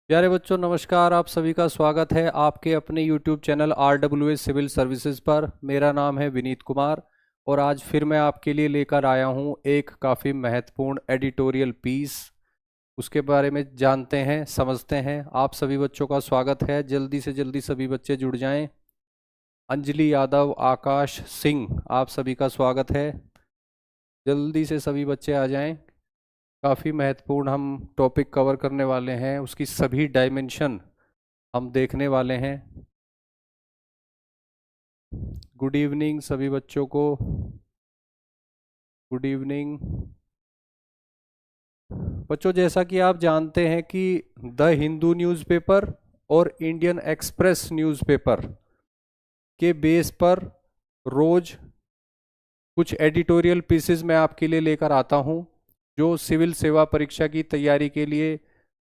प्यारे बच्चों नमस्कार। आप सभी का स्वागत है आपके अपने YouTube channel RWS civil services पर। मेरा नाम है विनीत कुमार और आज फिर मैं आपके लिए लेकर आया हूं एक काफ़ी महत्वपूर्ण एडिटोरियल पीस। उसके बारे में जानते हैं, समझते हैं। आप सभी बच्चों का स्वागत है। जल्दी से जल्दी सभी बच्चे जुड़ जाएं। अंजलि यादव, आकाश सिंह, आप सभी का स्वागत है। जल्दी से सभी बच्चे आ जाएं। काफ़ी महत्वपूर्ण हम टॉपिक कवर करने वाले हैं, उसकी सभी डायमेंशन हम देखने वाले हैं। गुड इवनिंग सभी बच्चों को। गुड इवनिंग बच्चों। जैसा कि आप जानते हैं कि द हिंदू न्यूज़पेपर और इंडियन एक्सप्रेस न्यूज़पेपर के बेस पर रोज कुछ एडिटोरियल पीसेस मैं आपके लिए लेकर आता हूं जो सिविल सेवा परीक्षा की तैयारी के लिए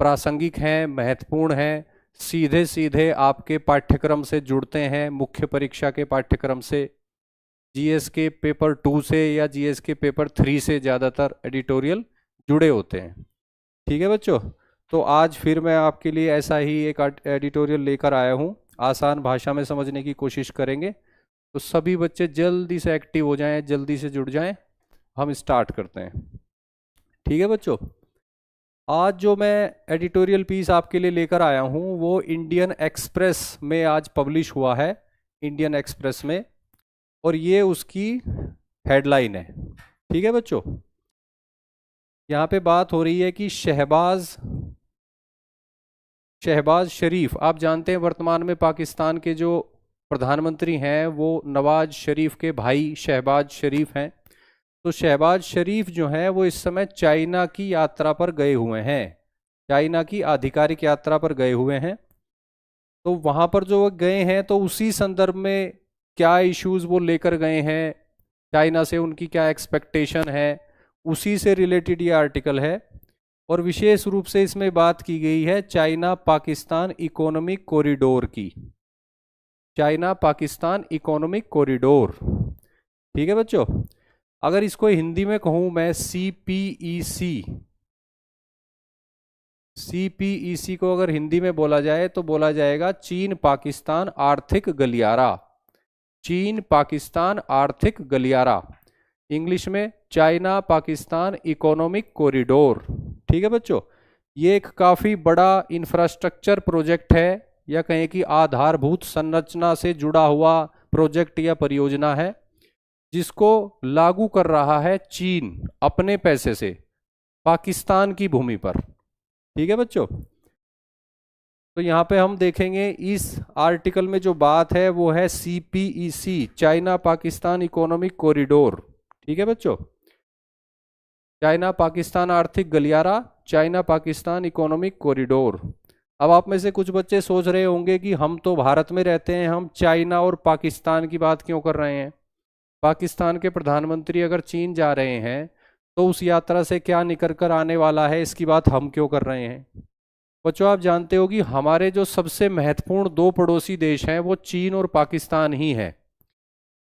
प्रासंगिक हैं, महत्वपूर्ण हैं, सीधे सीधे आपके पाठ्यक्रम से जुड़ते हैं, मुख्य परीक्षा के पाठ्यक्रम से, जीएस के पेपर 2 से या जीएस के पेपर 3 से ज़्यादातर एडिटोरियल जुड़े होते हैं। ठीक है बच्चों, तो आज फिर मैं आपके लिए ऐसा ही एक एडिटोरियल लेकर आया हूँ। आसान भाषा में समझने की कोशिश करेंगे, तो सभी बच्चे जल्दी से एक्टिव हो जाएं, जल्दी से जुड़ जाएं। हम स्टार्ट करते हैं। ठीक है बच्चों, आज जो मैं एडिटोरियल पीस आपके लिए लेकर आया हूँ वो इंडियन एक्सप्रेस में आज पब्लिश हुआ है, इंडियन एक्सप्रेस में, और ये उसकी हेडलाइन है। ठीक है बच्चों, यहाँ पे बात हो रही है कि शहबाज शरीफ, आप जानते हैं वर्तमान में पाकिस्तान के जो प्रधानमंत्री हैं वो नवाज शरीफ के भाई शहबाज शरीफ हैं। तो शहबाज शरीफ जो हैं वो इस समय चाइना की यात्रा पर गए हुए हैं, चाइना की आधिकारिक यात्रा पर गए हुए हैं। तो वहाँ पर जो वो गए हैं तो उसी संदर्भ में क्या इश्यूज वो लेकर गए हैं, चाइना से उनकी क्या एक्सपेक्टेशन है, उसी से रिलेटेड ये आर्टिकल है। और विशेष रूप से इसमें बात की गई है चाइना पाकिस्तान इकोनॉमिक कॉरिडोर की, चाइना पाकिस्तान इकोनॉमिक कॉरिडोर। ठीक है बच्चों, अगर इसको हिंदी में कहूं मैं सीपीईसी को अगर हिंदी में बोला जाए तो बोला जाएगा चीन पाकिस्तान आर्थिक गलियारा, चीन पाकिस्तान आर्थिक गलियारा, इंग्लिश में चाइना पाकिस्तान इकोनॉमिक कॉरिडोर। ठीक है बच्चों, ये एक काफ़ी बड़ा इंफ्रास्ट्रक्चर प्रोजेक्ट है, या कहें कि आधारभूत संरचना से जुड़ा हुआ प्रोजेक्ट या परियोजना है, जिसको लागू कर रहा है चीन अपने पैसे से पाकिस्तान की भूमि पर। ठीक है बच्चों, तो यहाँ पे हम देखेंगे इस आर्टिकल में जो बात है वो है CPEC, China Pakistan economic corridor. ठीक है बच्चों, चाइना पाकिस्तान आर्थिक गलियारा, चाइना पाकिस्तान इकोनॉमिक कॉरिडोर। अब आप में से कुछ बच्चे सोच रहे होंगे कि हम तो भारत में रहते हैं, हम चाइना और पाकिस्तान की बात क्यों कर रहे हैं? पाकिस्तान के प्रधानमंत्री अगर चीन जा रहे हैं तो उस यात्रा से क्या निकल कर आने वाला है, इसकी बात हम क्यों कर रहे हैं? बच्चों, आप जानते हो कि हमारे जो सबसे महत्वपूर्ण दो पड़ोसी देश हैं वो चीन और पाकिस्तान ही हैं।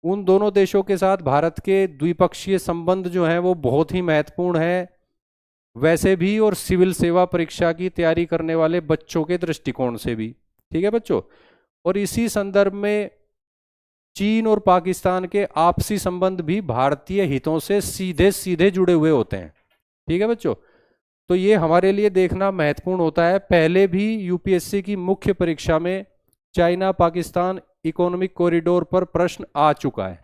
उन दोनों देशों के साथ भारत के द्विपक्षीय संबंध जो हैं वो बहुत ही महत्वपूर्ण है, वैसे भी और सिविल सेवा परीक्षा की तैयारी करने वाले बच्चों के दृष्टिकोण से भी। ठीक है बच्चों, और इसी संदर्भ में चीन और पाकिस्तान के आपसी संबंध भी भारतीय हितों से सीधे सीधे जुड़े हुए होते हैं। ठीक है बच्चों, तो ये हमारे लिए देखना महत्वपूर्ण होता है। पहले भी यूपीएससी की मुख्य परीक्षा में चाइना पाकिस्तान इकोनॉमिक कॉरिडोर पर प्रश्न आ चुका है।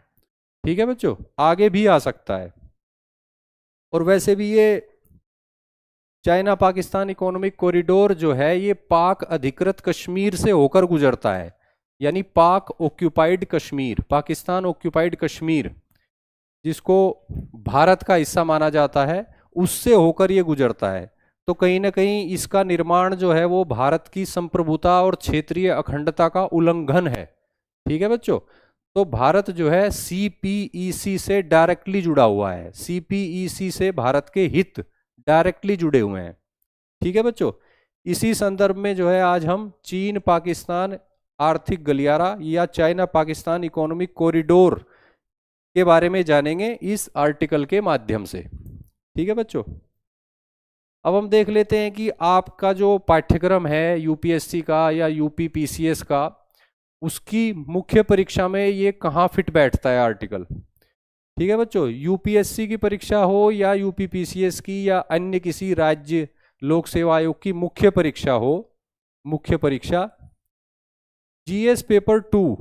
ठीक है बच्चों, आगे भी आ सकता है। और वैसे भी ये चाइना पाकिस्तान इकोनॉमिक कॉरिडोर जो है ये पाक अधिकृत कश्मीर से होकर गुजरता है, यानी पाक ऑक्यूपाइड कश्मीर, पाकिस्तान ऑक्यूपाइड कश्मीर जिसको भारत का हिस्सा माना जाता है, उससे होकर ये गुजरता है। तो कहीं ना कहीं इसका निर्माण जो है वो भारत की संप्रभुता और क्षेत्रीय अखंडता का उल्लंघन है। ठीक है बच्चों, तो भारत जो है सीपीईसी से डायरेक्टली जुड़ा हुआ है, सीपीईसी से भारत के हित डायरेक्टली जुड़े हुए हैं। ठीक है बच्चों, इसी संदर्भ में जो है आज हम चीन पाकिस्तान आर्थिक गलियारा या चाइना पाकिस्तान इकोनॉमिक कॉरिडोर के बारे में जानेंगे इस आर्टिकल के माध्यम से। ठीक है बच्चों, अब हम देख लेते हैं कि आपका जो पाठ्यक्रम है यूपीएससी का या यूपी पीसीएस का, उसकी मुख्य परीक्षा में ये कहाँ फिट बैठता है आर्टिकल। ठीक है बच्चों, यूपीएससी की परीक्षा हो या यूपी पीसीएस की या अन्य किसी राज्य लोक सेवा आयोग की मुख्य परीक्षा हो, मुख्य परीक्षा जीएस पेपर 2,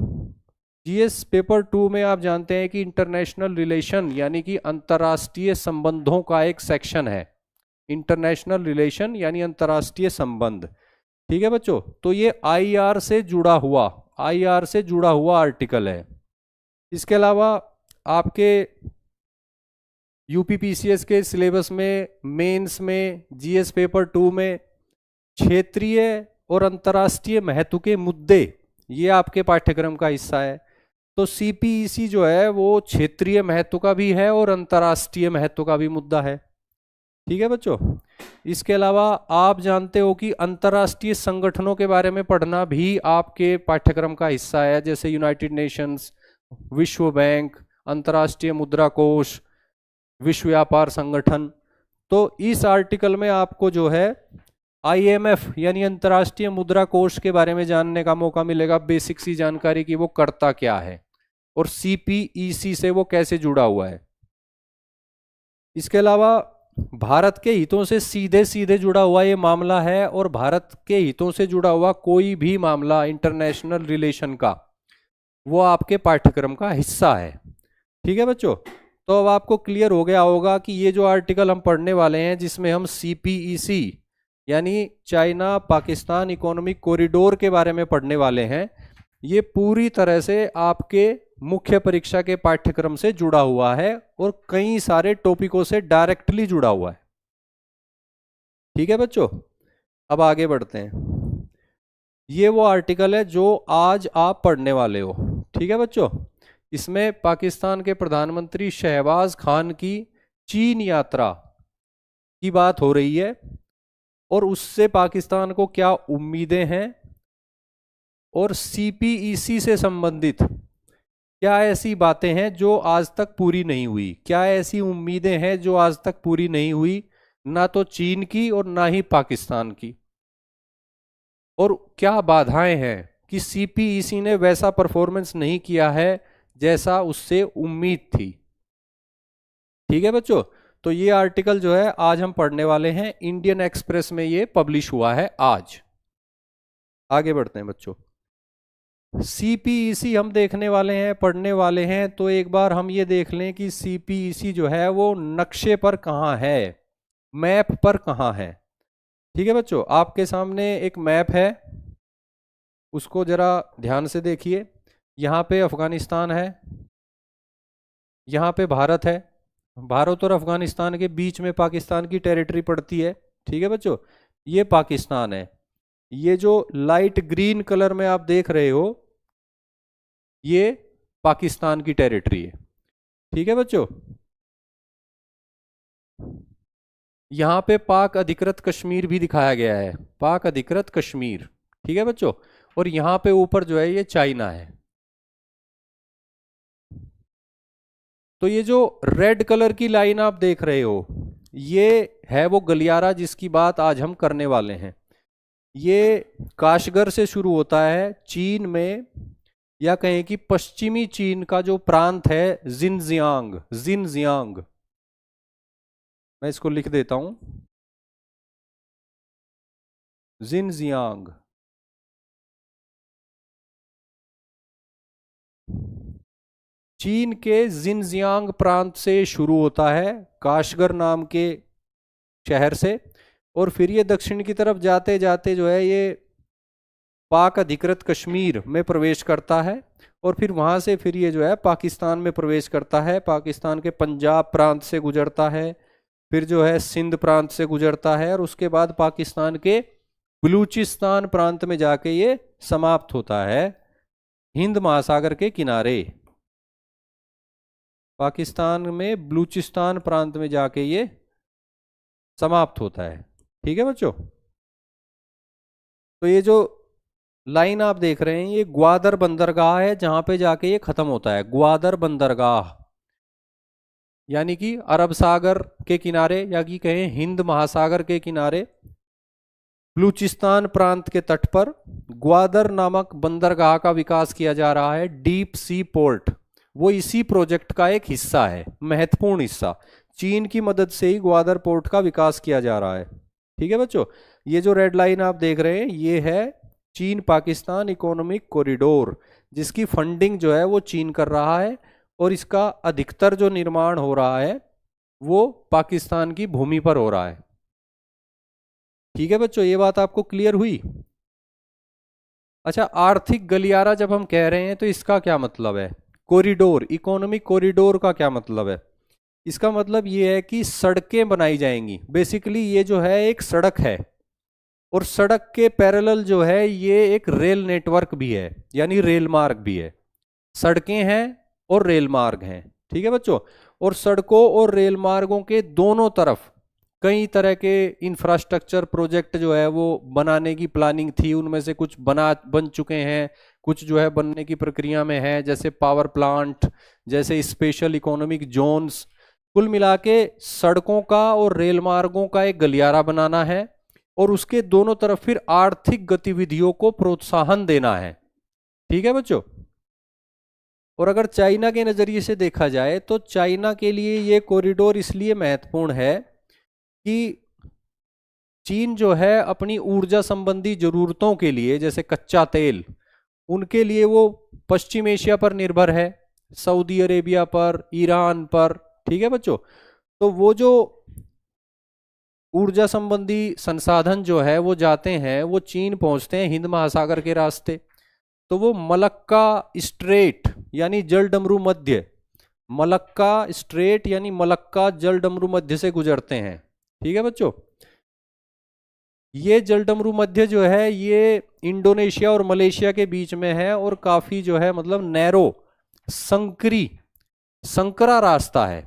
जीएस पेपर 2 में आप जानते हैं कि इंटरनेशनल रिलेशन यानी कि अंतर्राष्ट्रीय संबंधों का एक सेक्शन है। इंटरनेशनल रिलेशन यानी अंतर्राष्ट्रीय संबंध। ठीक है बच्चों, तो ये आईआर से जुड़ा हुआ, आईआर से जुड़ा हुआ आर्टिकल है। इसके अलावा आपके यूपीपीसीएस के सिलेबस में, मेंस में, जीएस पेपर 2 में क्षेत्रीय और अंतर्राष्ट्रीय महत्व के मुद्दे, ये आपके पाठ्यक्रम का हिस्सा है। तो सीपीईसी जो है वो क्षेत्रीय महत्व का भी है और अंतर्राष्ट्रीय महत्व का भी मुद्दा है। ठीक है बच्चों, इसके अलावा आप जानते हो कि अंतर्राष्ट्रीय संगठनों के बारे में पढ़ना भी आपके पाठ्यक्रम का हिस्सा है, जैसे यूनाइटेड नेशंस, विश्व बैंक, अंतर्राष्ट्रीय मुद्रा कोष, विश्व व्यापार संगठन। तो इस आर्टिकल में आपको जो है आईएमएफ यानी अंतर्राष्ट्रीय मुद्रा कोष के बारे में जानने का मौका मिलेगा, बेसिक सी जानकारी की वो करता क्या है और सीपीईसी से वो कैसे जुड़ा हुआ है। इसके अलावा भारत के हितों से सीधे सीधे जुड़ा हुआ ये मामला है और भारत के हितों से जुड़ा हुआ कोई भी मामला इंटरनेशनल रिलेशन का, वो आपके पाठ्यक्रम का हिस्सा है। ठीक है बच्चों, तो अब आपको क्लियर हो गया होगा कि ये जो आर्टिकल हम पढ़ने वाले हैं, जिसमें हम सीपीईसी यानी चाइना पाकिस्तान इकोनॉमिक कॉरिडोर के बारे में पढ़ने वाले हैं, ये पूरी तरह से आपके मुख्य परीक्षा के पाठ्यक्रम से जुड़ा हुआ है और कई सारे टॉपिकों से डायरेक्टली जुड़ा हुआ है। ठीक है बच्चों, अब आगे बढ़ते हैं। ये वो आर्टिकल है जो आज आप पढ़ने वाले हो। ठीक है बच्चों, इसमें पाकिस्तान के प्रधानमंत्री शहबाज खान की चीन यात्रा की बात हो रही है और उससे पाकिस्तान को क्या उम्मीदें हैं और सीपीईसी से संबंधित क्या ऐसी बातें हैं जो आज तक पूरी नहीं हुई, क्या ऐसी उम्मीदें हैं जो आज तक पूरी नहीं हुई, ना तो चीन की और ना ही पाकिस्तान की, और क्या बाधाएं हैं कि सीपीईसी ने वैसा परफॉर्मेंस नहीं किया है जैसा उससे उम्मीद थी। ठीक है बच्चों, तो ये आर्टिकल जो है आज हम पढ़ने वाले हैं, इंडियन एक्सप्रेस में ये पब्लिश हुआ है आज। आगे बढ़ते हैं बच्चों, सीपीईसी हम देखने वाले हैं, पढ़ने वाले हैं, तो एक बार हम ये देख लें कि सीपीईसी जो है वो नक्शे पर कहाँ है, मैप पर कहाँ है। ठीक है बच्चों, आपके सामने एक मैप है, उसको जरा ध्यान से देखिए। यहाँ पे अफगानिस्तान है, यहाँ पे भारत है, भारत और अफगानिस्तान के बीच में पाकिस्तान की टेरिटरी पड़ती है। ठीक है बच्चों, ये पाकिस्तान है। ये जो लाइट ग्रीन कलर में आप देख रहे हो, ये पाकिस्तान की टेरिटरी है। ठीक है बच्चों, यहाँ पे पाक अधिकृत कश्मीर भी दिखाया गया है, पाक अधिकृत कश्मीर। ठीक है बच्चों, और यहाँ पे ऊपर जो है ये चाइना है। तो ये जो रेड कलर की लाइन आप देख रहे हो, ये है वो गलियारा जिसकी बात आज हम करने वाले हैं। ये काशगर से शुरू होता है चीन में, या कहें कि पश्चिमी चीन का जो प्रांत है जिनजियांग, जिनजियांग, मैं इसको लिख देता हूं, जिनजियांग। चीन के जिनजियांग प्रांत से शुरू होता है, काशगर नाम के शहर से, और फिर ये दक्षिण की तरफ जाते जाते जो है ये पाक अधिकृत कश्मीर में प्रवेश करता है, और फिर वहाँ से फिर ये जो है पाकिस्तान में प्रवेश करता है, पाकिस्तान के पंजाब प्रांत से गुजरता है, फिर जो है सिंध प्रांत से गुजरता है, और उसके बाद पाकिस्तान के बलूचिस्तान प्रांत में जाके ये समाप्त होता है हिंद महासागर के किनारे। पाकिस्तान में बलूचिस्तान प्रांत में जाके ये समाप्त होता है। ठीक है बच्चों, तो ये जो लाइन आप देख रहे हैं ये ग्वादर बंदरगाह है, जहां पे जाके ये खत्म होता है, ग्वादर बंदरगाह। यानी कि अरब सागर के किनारे या कि कहें हिंद महासागर के किनारे बलूचिस्तान प्रांत के तट पर ग्वादर नामक बंदरगाह का विकास किया जा रहा है। डीप सी पोर्ट वो इसी प्रोजेक्ट का एक हिस्सा है, महत्वपूर्ण हिस्सा। चीन की मदद से ही ग्वादर पोर्ट का विकास किया जा रहा है। ठीक है बच्चों, ये जो रेड लाइन आप देख रहे हैं ये है चीन पाकिस्तान इकोनॉमिक कॉरिडोर, जिसकी फंडिंग जो है वो चीन कर रहा है और इसका अधिकतर जो निर्माण हो रहा है वो पाकिस्तान की भूमि पर हो रहा है। ठीक है बच्चों, ये बात आपको क्लियर हुई। अच्छा, आर्थिक गलियारा जब हम कह रहे हैं तो इसका क्या मतलब है? कॉरिडोर, इकोनॉमिक कॉरिडोर का क्या मतलब है? इसका मतलब ये है कि सड़कें बनाई जाएंगी। बेसिकली ये जो है एक सड़क है और सड़क के पैरेलल जो है ये एक रेल नेटवर्क भी है, यानी रेल मार्ग भी है। सड़कें हैं और रेल मार्ग हैं। ठीक है बच्चों, और सड़कों और रेल मार्गों के दोनों तरफ कई तरह के इंफ्रास्ट्रक्चर प्रोजेक्ट जो है वो बनाने की प्लानिंग थी। उनमें से कुछ बन चुके हैं, कुछ जो है बनने की प्रक्रिया में है, जैसे पावर प्लांट, जैसे स्पेशल इकोनॉमिक जोन्स। कुल मिला के सड़कों का और रेल मार्गों का एक गलियारा बनाना है और उसके दोनों तरफ फिर आर्थिक गतिविधियों को प्रोत्साहन देना है। ठीक है बच्चों, और अगर चाइना के नज़रिए से देखा जाए तो चाइना के लिए ये कॉरिडोर इसलिए महत्वपूर्ण है कि चीन जो है अपनी ऊर्जा संबंधी जरूरतों के लिए, जैसे कच्चा तेल, उनके लिए वो पश्चिम एशिया पर निर्भर है, सऊदी अरेबिया पर, ईरान पर। ठीक है बच्चों, तो वो जो ऊर्जा संबंधी संसाधन जो है वो जाते हैं, वो चीन पहुंचते हैं हिंद महासागर के रास्ते। तो वो मलक्का स्ट्रेट यानी जलडमरू मध्य, मलक्का स्ट्रेट यानी मलक्का जलडमरू मध्य से गुजरते हैं। ठीक है बच्चों, ये जलडमरू मध्य जो है ये इंडोनेशिया और मलेशिया के बीच में है और काफी जो है मतलब नैरो, संकरा रास्ता है।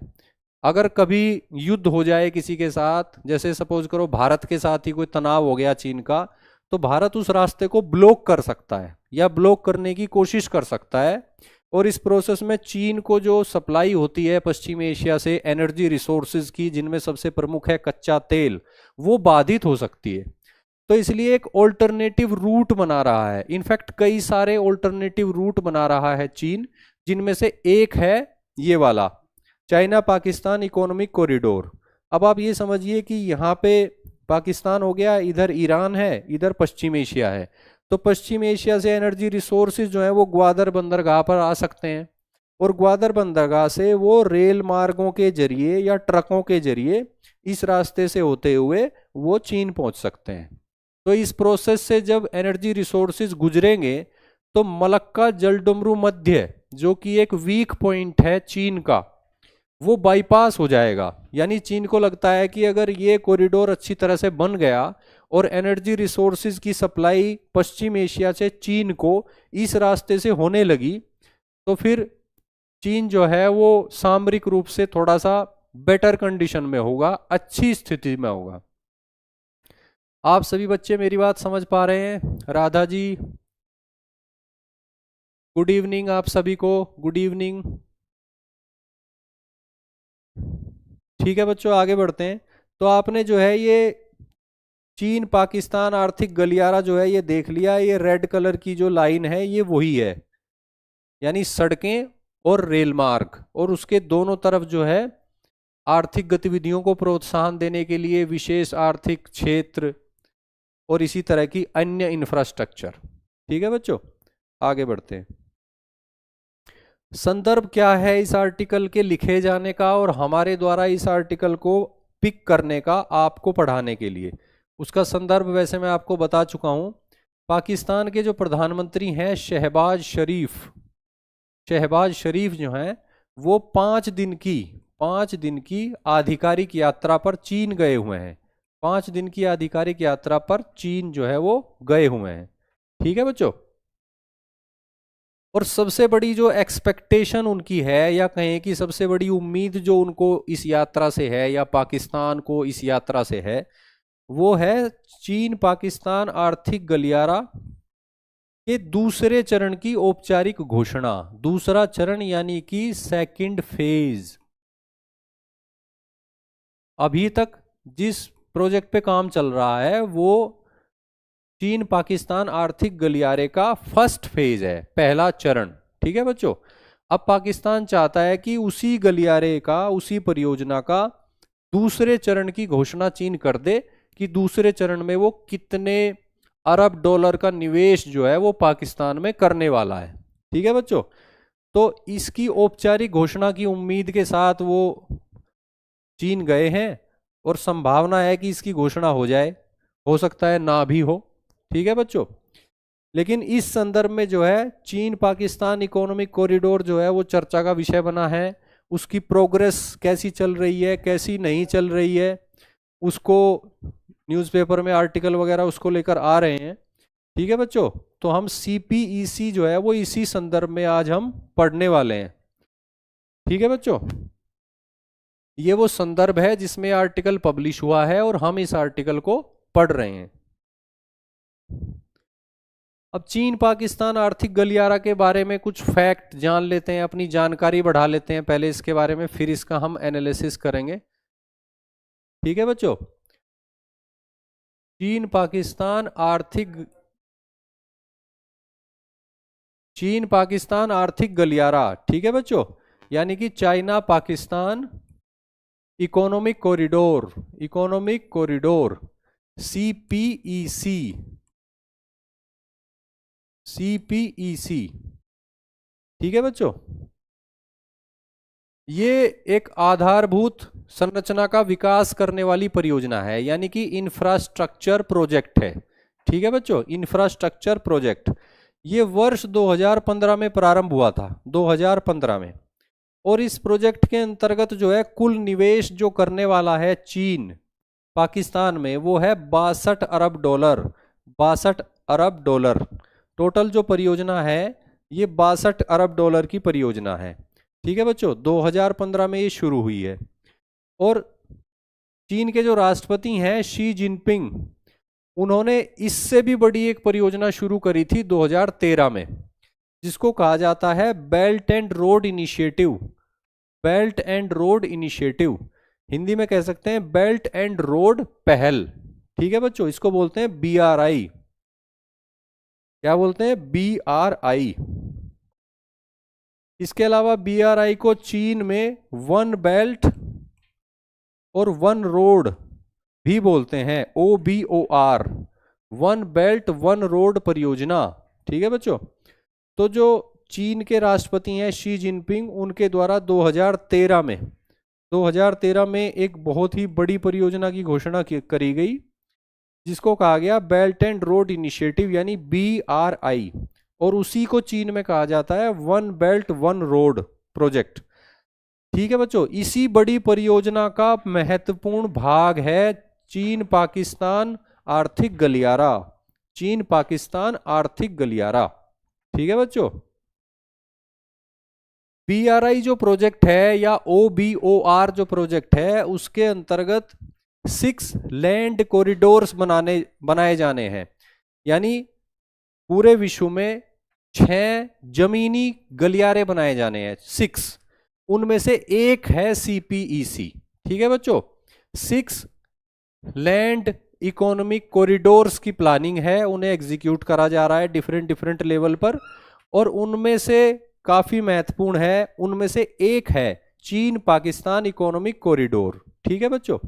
अगर कभी युद्ध हो जाए किसी के साथ, जैसे सपोज करो भारत के साथ ही कोई तनाव हो गया चीन का, तो भारत उस रास्ते को ब्लॉक कर सकता है या ब्लॉक करने की कोशिश कर सकता है। और इस प्रोसेस में चीन को जो सप्लाई होती है पश्चिम एशिया से एनर्जी रिसोर्सेज की, जिनमें सबसे प्रमुख है कच्चा तेल, वो बाधित हो सकती है। तो इसलिए एक ऑल्टरनेटिव रूट बना रहा है, इनफैक्ट कई सारे ऑल्टरनेटिव रूट बना रहा है चीन, जिनमें से एक है ये वाला चाइना पाकिस्तान इकोनॉमिक कॉरिडोर। अब आप ये समझिए कि यहाँ पे पाकिस्तान हो गया, इधर ईरान है, इधर पश्चिम एशिया है। तो पश्चिम एशिया से एनर्जी रिसोर्सेज जो है वो ग्वादर बंदरगाह पर आ सकते हैं और ग्वादर बंदरगाह से वो रेल मार्गों के जरिए या ट्रकों के जरिए इस रास्ते से होते हुए वो चीन पहुंच सकते हैं। तो इस प्रोसेस से जब एनर्जी रिसोर्सेज गुजरेंगे तो मलक्का जलडमरू मध्य, जो कि एक वीक पॉइंट है चीन का, वो बाईपास हो जाएगा। यानी चीन को लगता है कि अगर ये कॉरिडोर अच्छी तरह से बन गया और एनर्जी रिसोर्सेज की सप्लाई पश्चिम एशिया से चीन को इस रास्ते से होने लगी, तो फिर चीन जो है वो सामरिक रूप से थोड़ा सा बेटर कंडीशन में होगा, अच्छी स्थिति में होगा। आप सभी बच्चे मेरी बात समझ पा रहे हैं? राधा जी गुड इवनिंग, आप सभी को गुड इवनिंग। ठीक है बच्चों, आगे बढ़ते हैं। तो आपने जो है ये चीन पाकिस्तान आर्थिक गलियारा जो है ये देख लिया। ये रेड कलर की जो लाइन है ये वही है, यानी सड़कें और रेल मार्ग, और उसके दोनों तरफ जो है आर्थिक गतिविधियों को प्रोत्साहन देने के लिए विशेष आर्थिक क्षेत्र और इसी तरह की अन्य इंफ्रास्ट्रक्चर। ठीक है बच्चों, आगे बढ़ते हैं। संदर्भ क्या है इस आर्टिकल के लिखे जाने का और हमारे द्वारा इस आर्टिकल को पिक करने का आपको पढ़ाने के लिए? उसका संदर्भ वैसे मैं आपको बता चुका हूं। पाकिस्तान के जो प्रधानमंत्री हैं शहबाज शरीफ जो हैं वो 5 दिन की आधिकारिक यात्रा पर चीन गए हुए हैं। 5 दिन की आधिकारिक यात्रा पर चीन जो है वो गए हुए हैं। ठीक है बच्चों, और सबसे बड़ी जो एक्सपेक्टेशन उनकी है, या कहें कि सबसे बड़ी उम्मीद जो उनको इस यात्रा से है या पाकिस्तान को इस यात्रा से है, वो है चीन पाकिस्तान आर्थिक गलियारा के दूसरे चरण की औपचारिक घोषणा। दूसरा चरण यानी कि सेकंड फेज। अभी तक जिस प्रोजेक्ट पे काम चल रहा है वो चीन पाकिस्तान आर्थिक गलियारे का फर्स्ट फेज है, पहला चरण। ठीक है बच्चों, अब पाकिस्तान चाहता है कि उसी गलियारे का, उसी परियोजना का दूसरे चरण की घोषणा चीन कर दे कि दूसरे चरण में वो कितने अरब डॉलर का निवेश जो है वो पाकिस्तान में करने वाला है। ठीक है बच्चों, तो इसकी औपचारिक घोषणा की उम्मीद के साथ वो चीन गए हैं और संभावना है कि इसकी घोषणा हो जाए, हो सकता है ना भी हो। ठीक है बच्चों, लेकिन इस संदर्भ में जो है चीन पाकिस्तान इकोनॉमिक कॉरिडोर जो है वो चर्चा का विषय बना है। उसकी प्रोग्रेस कैसी चल रही है, कैसी नहीं चल रही है, उसको न्यूज़पेपर में आर्टिकल वगैरह उसको लेकर आ रहे हैं। ठीक है बच्चों, तो हम CPEC जो है वो इसी संदर्भ में आज हम पढ़ने वाले हैं। ठीक है बच्चों, ये वो संदर्भ है जिसमें आर्टिकल पब्लिश हुआ है और हम इस आर्टिकल को पढ़ रहे हैं। अब चीन पाकिस्तान आर्थिक गलियारा के बारे में कुछ फैक्ट जान लेते हैं, अपनी जानकारी बढ़ा लेते हैं पहले इसके बारे में, फिर इसका हम एनालिसिस करेंगे। ठीक है बच्चों, चीन पाकिस्तान आर्थिक गलियारा, ठीक है बच्चों, यानी कि China Pakistan economic corridor CPEC। ठीक है बच्चों, ये एक आधारभूत संरचना का विकास करने वाली परियोजना है, यानी कि इंफ्रास्ट्रक्चर प्रोजेक्ट है। ठीक है बच्चों, इंफ्रास्ट्रक्चर प्रोजेक्ट ये वर्ष 2015 में प्रारंभ हुआ था, 2015 में। और इस प्रोजेक्ट के अंतर्गत जो है कुल निवेश जो करने वाला है चीन पाकिस्तान में वो है 62 अरब डॉलर। 62 अरब डॉलर टोटल जो परियोजना है, ये 62 अरब डॉलर की परियोजना है। ठीक है बच्चों, 2015 में ये शुरू हुई है। और चीन के जो राष्ट्रपति हैं शी जिनपिंग, उन्होंने इससे भी बड़ी एक परियोजना शुरू करी थी 2013 में, जिसको कहा जाता है belt and road initiative. Belt and road initiative, Hindi में कह सकते हैं बेल्ट एंड रोड पहल। ठीक है बच्चों, इसको बोलते हैं BRI। क्या बोलते हैं? BRI। इसके अलावा BRI को चीन में वन बेल्ट और वन रोड भी बोलते हैं, OBOR, one belt one road परियोजना। ठीक है बच्चों, तो जो चीन के राष्ट्रपति हैं शी जिनपिंग, उनके द्वारा 2013 में एक बहुत ही बड़ी परियोजना की घोषणा करी गई, जिसको कहा गया बेल्ट एंड रोड इनिशिएटिव यानी BRI। और उसी को चीन में कहा जाता है one belt one road project. ठीक है बच्चों, इसी बड़ी परियोजना का महत्वपूर्ण भाग है चीन पाकिस्तान आर्थिक गलियारा। चीन पाकिस्तान आर्थिक गलियारा। ठीक है बच्चों, BRI जो प्रोजेक्ट है या OBOR जो प्रोजेक्ट है, उसके अंतर्गत 6 लैंड कॉरिडोर्स बनाए जाने हैं, यानी पूरे विश्व में 6 जमीनी गलियारे बनाए जाने हैं, 6। उनमें से एक है CPEC। ठीक है बच्चों, 6 लैंड इकोनॉमिक कॉरिडोर्स की प्लानिंग है, उन्हें एग्जीक्यूट करा जा रहा है डिफरेंट लेवल पर। और उनमें से काफी महत्वपूर्ण है, उनमें से एक है चीन पाकिस्तान इकोनॉमिक कॉरिडोर। ठीक है बच्चों,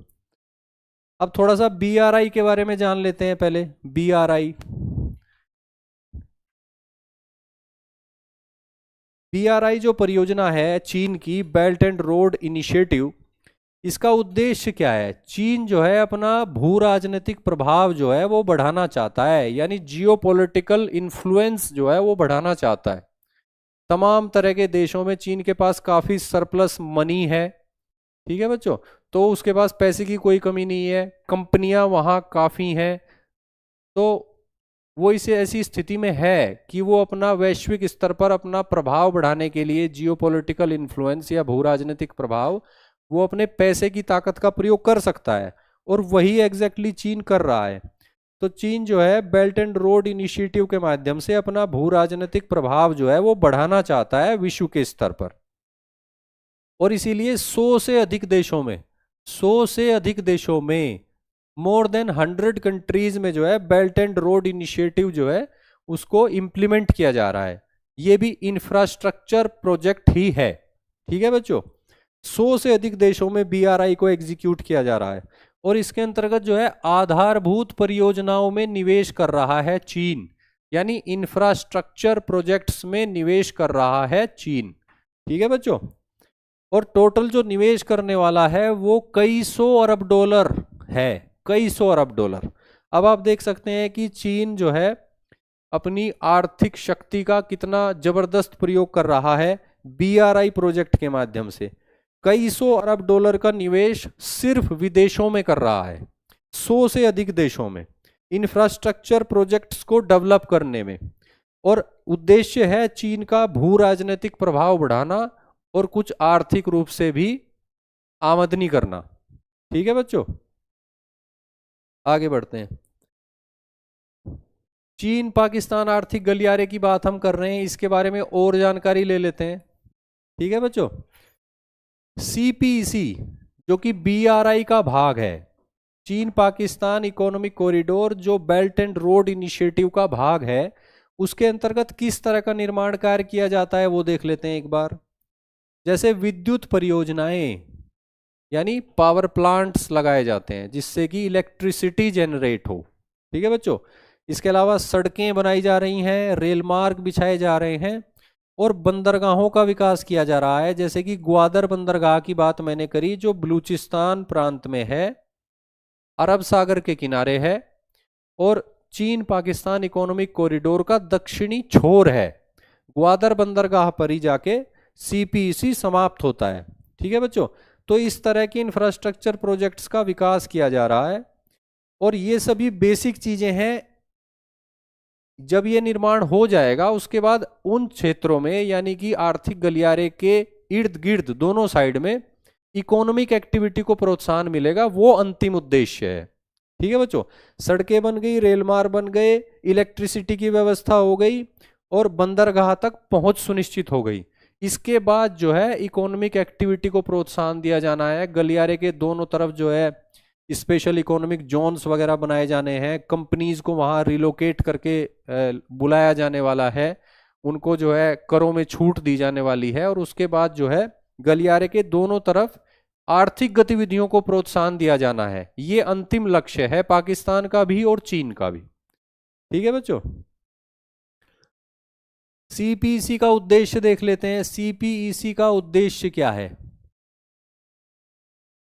अब थोड़ा सा BRI के बारे में जान लेते हैं पहले। BRI जो परियोजना है चीन की, बेल्ट एंड रोड इनिशिएटिव, इसका उद्देश्य क्या है? चीन जो है अपना भू राजनीतिक प्रभाव जो है वो बढ़ाना चाहता है, यानी जियोपॉलिटिकल इन्फ्लुएंस जो है वो बढ़ाना चाहता है। तमाम तरह के देशों में चीन के पास काफी सरप्लस मनी है। ठीक है बच्चों, तो उसके पास पैसे की कोई कमी नहीं है, कंपनियां वहां काफी हैं, तो वो इसे ऐसी स्थिति में है कि वो अपना वैश्विक स्तर पर अपना प्रभाव बढ़ाने के लिए जियोपॉलिटिकल इन्फ्लुएंस या भू राजनीतिक प्रभाव, वो अपने पैसे की ताकत का प्रयोग कर सकता है। और वही एग्जैक्टली चीन कर रहा है। तो चीन जो है बेल्ट एंड रोड इनिशिएटिव के माध्यम से अपना भू राजनीतिक प्रभाव जो है वो बढ़ाना चाहता है विश्व के स्तर पर। और इसीलिए 100 से अधिक देशों में 100 से अधिक देशों में, मोर देन 100 कंट्रीज में जो है बेल्ट एंड रोड इनिशिएटिव जो है उसको इंप्लीमेंट किया जा रहा है। ये भी इंफ्रास्ट्रक्चर प्रोजेक्ट ही है। ठीक है बच्चों, 100 से अधिक देशों में BRI को एग्जीक्यूट किया जा रहा है और इसके अंतर्गत जो है आधारभूत परियोजनाओं में निवेश कर रहा है चीन, यानी इंफ्रास्ट्रक्चर प्रोजेक्ट्स में निवेश कर रहा है चीन। ठीक है बच्चों, और टोटल जो निवेश करने वाला है वो कई सौ अरब डॉलर है, कई सौ अरब डॉलर। अब आप देख सकते हैं कि चीन जो है अपनी आर्थिक शक्ति का कितना जबरदस्त प्रयोग कर रहा है BRI प्रोजेक्ट के माध्यम से। कई सौ अरब डॉलर का निवेश सिर्फ विदेशों में कर रहा है, 100 से अधिक देशों में, इंफ्रास्ट्रक्चर प्रोजेक्ट्स को डेवलप करने में। और उद्देश्य है चीन का भू राजनीतिक प्रभाव बढ़ाना और कुछ आर्थिक रूप से भी आमदनी करना। ठीक है बच्चों, आगे बढ़ते हैं। चीन पाकिस्तान आर्थिक गलियारे की बात हम कर रहे हैं, इसके बारे में और जानकारी ले लेते हैं। ठीक है बच्चों, CPEC जो कि BRI का भाग है, चीन पाकिस्तान इकोनॉमिक कॉरिडोर जो बेल्ट एंड रोड इनिशिएटिव का भाग है, उसके अंतर्गत किस तरह का निर्माण कार्य किया जाता है वो देख लेते हैं एक बार। जैसे विद्युत परियोजनाएं, यानी पावर प्लांट्स लगाए जाते हैं जिससे कि इलेक्ट्रिसिटी जनरेट हो। ठीक है बच्चों, इसके अलावा सड़कें बनाई जा रही हैं, रेल मार्ग बिछाए जा रहे हैं और बंदरगाहों का विकास किया जा रहा है। जैसे कि ग्वादर बंदरगाह की बात मैंने करी जो बलूचिस्तान प्रांत में है, अरब सागर के किनारे है और चीन पाकिस्तान इकोनॉमिक कॉरिडोर का दक्षिणी छोर है। ग्वादर बंदरगाह पर ही जाके CPEC समाप्त होता है। ठीक है बच्चों, तो इस तरह के इंफ्रास्ट्रक्चर प्रोजेक्ट्स का विकास किया जा रहा है और ये सभी बेसिक चीजें हैं। जब ये निर्माण हो जाएगा उसके बाद उन क्षेत्रों में, यानी कि आर्थिक गलियारे के इर्द गिर्द दोनों साइड में इकोनॉमिक एक्टिविटी को प्रोत्साहन मिलेगा, वो अंतिम उद्देश्य है। ठीक है बच्चों, सड़कें बन गई, रेल मार्ग बन गए, इलेक्ट्रिसिटी की व्यवस्था हो गई और बंदरगाह तक पहुंच सुनिश्चित हो गई। इसके बाद जो है इकोनॉमिक एक्टिविटी को प्रोत्साहन दिया जाना है। गलियारे के दोनों तरफ जो है स्पेशल इकोनॉमिक जोन्स वगैरह बनाए जाने हैं, कंपनीज को वहां रिलोकेट करके बुलाया जाने वाला है, उनको जो है करों में छूट दी जाने वाली है और उसके बाद जो है गलियारे के दोनों तरफ आर्थिक गतिविधियों को प्रोत्साहन दिया जाना है। ये अंतिम लक्ष्य है पाकिस्तान का भी और चीन का भी। ठीक है बच्चों, CPEC का उद्देश्य देख लेते हैं। CPEC का उद्देश्य क्या है?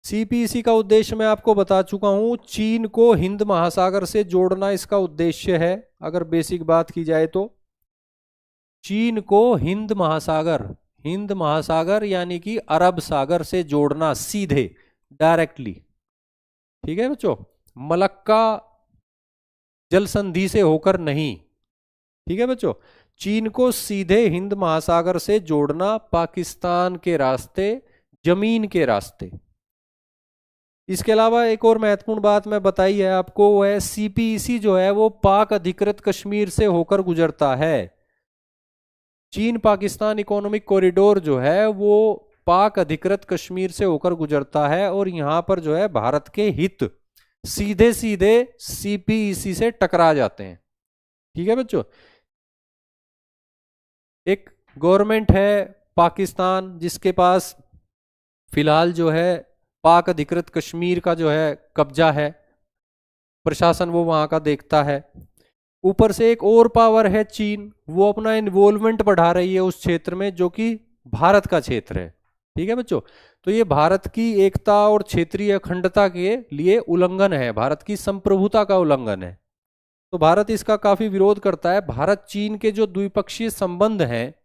CPEC का उद्देश्य मैं आपको बता चुका हूं, चीन को हिंद महासागर से जोड़ना इसका उद्देश्य है। अगर बेसिक बात की जाए तो चीन को हिंद महासागर यानी कि अरब सागर से जोड़ना सीधे, डायरेक्टली। ठीक है बच्चों, मलक्का जल संधि से होकर नहीं। ठीक है बच्चों, चीन को सीधे हिंद महासागर से जोड़ना पाकिस्तान के रास्ते, जमीन के रास्ते। इसके अलावा एक और महत्वपूर्ण बात मैं बताई है आपको, वो है CPEC जो है वो पाक अधिकृत कश्मीर से होकर गुजरता है। चीन पाकिस्तान इकोनॉमिक कॉरिडोर जो है वो पाक अधिकृत कश्मीर से होकर गुजरता है और यहां पर जो है भारत के हित सीधे सीधे CPEC से टकरा जाते हैं। ठीक है बच्चों, एक गवर्नमेंट है पाकिस्तान जिसके पास फिलहाल जो है पाक अधिकृत कश्मीर का जो है कब्जा है, प्रशासन वो वहां का देखता है। ऊपर से एक और पावर है चीन, वो अपना इन्वॉल्वमेंट बढ़ा रही है उस क्षेत्र में जो कि भारत का क्षेत्र है। ठीक है बच्चों, तो ये भारत की एकता और क्षेत्रीय अखंडता के लिए उल्लंघन है, भारत की संप्रभुता का उल्लंघन है, तो भारत इसका काफी विरोध करता है। भारत चीन के जो द्विपक्षीय संबंध हैं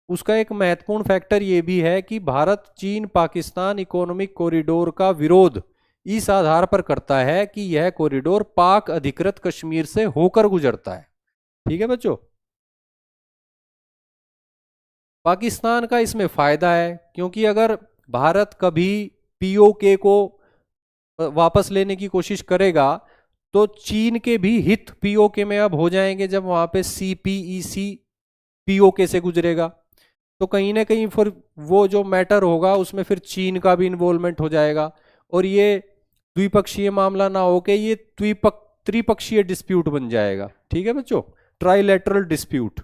उसका एक महत्वपूर्ण फैक्टर ये भी है कि भारत चीन पाकिस्तान इकोनॉमिक कॉरिडोर का विरोध इस आधार पर करता है कि यह कॉरिडोर पाक अधिकृत कश्मीर से होकर गुजरता है। ठीक है बच्चों, पाकिस्तान का इसमें फायदा है क्योंकि अगर भारत कभी POK को वापस लेने की कोशिश करेगा तो चीन के भी हित POK में अब हो जाएंगे जब वहां पे CPEC POK से गुजरेगा, तो कहीं ना कहीं फिर वो जो मैटर होगा उसमें फिर चीन का भी इन्वॉल्वमेंट हो जाएगा और ये द्विपक्षीय मामला ना होके ये त्रिपक्षीय डिस्प्यूट बन जाएगा। ठीक है बच्चों, ट्राइलेटरल डिस्प्यूट।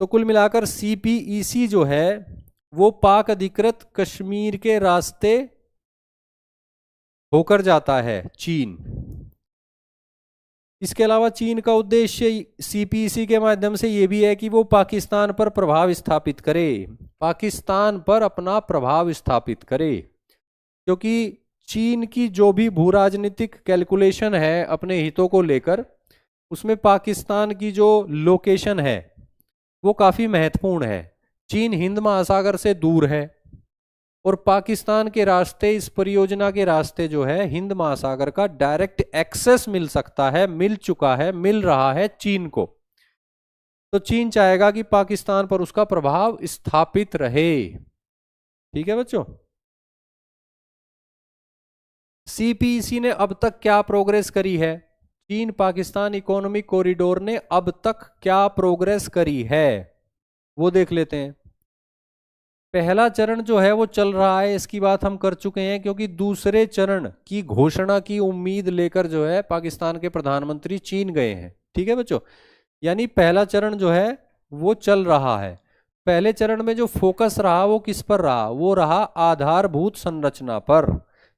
तो कुल मिलाकर सीपीईसी जो है वो पाक अधिकृत कश्मीर के रास्ते होकर जाता है चीन। इसके अलावा चीन का उद्देश्य सीपीईसी के माध्यम से यह भी है कि वो पाकिस्तान पर प्रभाव स्थापित करे, पाकिस्तान पर अपना प्रभाव स्थापित करे, क्योंकि चीन की जो भी भू राजनीतिक कैलकुलेशन है अपने हितों को लेकर, उसमें पाकिस्तान की जो लोकेशन है वो काफ़ी महत्वपूर्ण है। चीन हिंद महासागर से दूर है और पाकिस्तान के रास्ते, इस परियोजना के रास्ते जो है हिंद महासागर का डायरेक्ट एक्सेस मिल सकता है, मिल चुका है, मिल रहा है चीन को। तो चीन चाहेगा कि पाकिस्तान पर उसका प्रभाव स्थापित रहे। ठीक है बच्चों, सीपीईसी ने अब तक क्या प्रोग्रेस करी है? चीन पाकिस्तान इकोनॉमिक कॉरिडोर ने अब तक क्या प्रोग्रेस करी है वो देख लेते हैं। पहला चरण जो है वो चल रहा है, इसकी बात हम कर चुके हैं, क्योंकि दूसरे चरण की घोषणा की उम्मीद लेकर जो है पाकिस्तान के प्रधानमंत्री चीन गए हैं। ठीक है बच्चों, यानी पहला चरण जो है वो चल रहा है। पहले चरण में जो फोकस रहा वो किस पर रहा? वो रहा आधारभूत संरचना पर,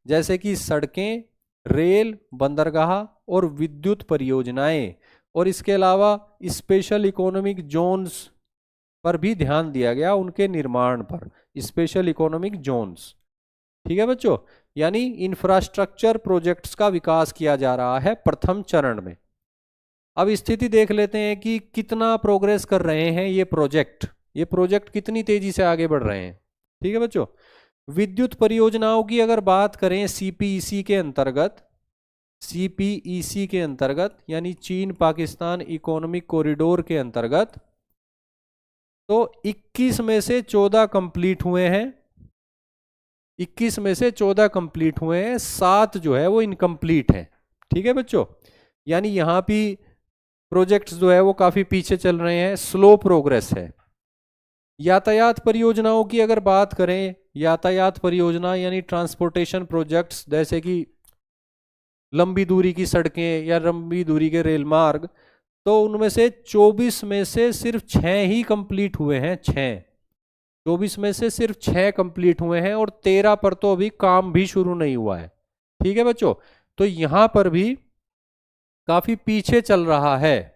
जैसे कि सड़कें, रेल, बंदरगाह और विद्युत परियोजनाएं, और इसके अलावा स्पेशल इकोनॉमिक जोन्स पर भी ध्यान दिया गया, उनके निर्माण पर, स्पेशल इकोनॉमिक जोन्स। ठीक है बच्चों, यानी इंफ्रास्ट्रक्चर प्रोजेक्ट्स का विकास किया जा रहा है प्रथम चरण में। अब स्थिति देख लेते हैं कि कितना प्रोग्रेस कर रहे हैं ये प्रोजेक्ट कितनी तेजी से आगे बढ़ रहे हैं। ठीक है बच्चों, विद्युत परियोजनाओं की अगर बात करें सीपीईसी के अंतर्गत यानी चीन पाकिस्तान इकोनॉमिक कॉरिडोर के अंतर्गत, तो 21 में से 14 कंप्लीट हुए हैं। 21 में से 14 कंप्लीट हुए हैं, 7 जो है वो इनकम्प्लीट हैं। ठीक है बच्चों, यानी यहाँ भी प्रोजेक्ट्स जो है वो काफी पीछे चल रहे हैं, स्लो प्रोग्रेस है। यातायात परियोजनाओं की अगर बात करें, यातायात परियोजना यानी ट्रांसपोर्टेशन प्रोजेक्ट्स, जैसे कि लंबी दूरी की सड़कें या लंबी दूरी के रेल मार्ग, तो उनमें से 24 में से सिर्फ 6 ही कंप्लीट हुए हैं। 24 में से सिर्फ 6 कंप्लीट हुए हैं और 13 पर तो अभी काम भी शुरू नहीं हुआ है। ठीक है बच्चों, तो यहां पर भी काफी पीछे चल रहा है।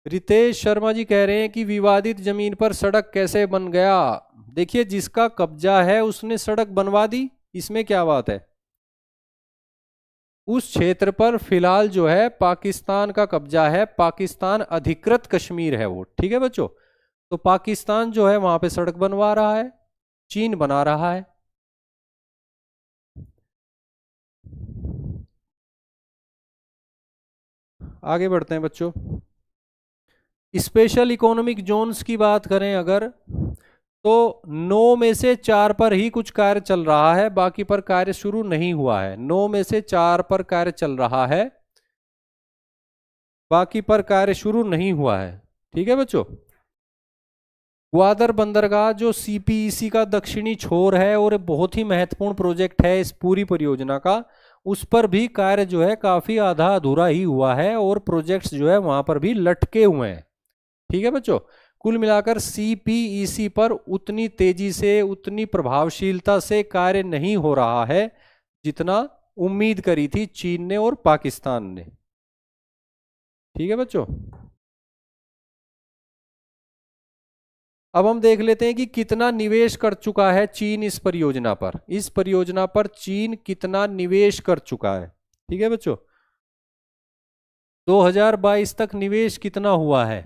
रितेश शर्मा जी कह रहे हैं कि विवादित जमीन पर सड़क कैसे बन गया? देखिए, जिसका कब्जा है उसने सड़क बनवा दी, इसमें क्या बात है? उस क्षेत्र पर फिलहाल जो है पाकिस्तान का कब्जा है, पाकिस्तान अधिकृत कश्मीर है वो। ठीक है बच्चों, तो पाकिस्तान जो है वहां पे सड़क बनवा रहा है, चीन बना रहा है। आगे बढ़ते हैं बच्चों। स्पेशल इकोनॉमिक जोन्स की बात करें अगर, तो 9 में से 4 पर ही कुछ कार्य चल रहा है, बाकी पर कार्य शुरू नहीं हुआ है। 9 में से 4 पर कार्य चल रहा है, बाकी पर कार्य शुरू नहीं हुआ है। ठीक है बच्चों, ग्वादर बंदरगाह जो सीपीईसी का दक्षिणी छोर है और बहुत ही महत्वपूर्ण प्रोजेक्ट है इस पूरी परियोजना का, उस पर भी कार्य जो है काफी आधा अधूरा ही हुआ है और प्रोजेक्ट्स जो है वहां पर भी लटके हुए हैं। ठीक है बच्चों, कुल मिलाकर सीपीईसी पर उतनी तेजी से, उतनी प्रभावशीलता से कार्य नहीं हो रहा है जितना उम्मीद करी थी चीन ने और पाकिस्तान ने। ठीक है बच्चों, अब हम देख लेते हैं कि कितना निवेश कर चुका है चीन इस परियोजना पर। इस परियोजना पर चीन कितना निवेश कर चुका है। ठीक है बच्चों, 2022 तक निवेश कितना हुआ है?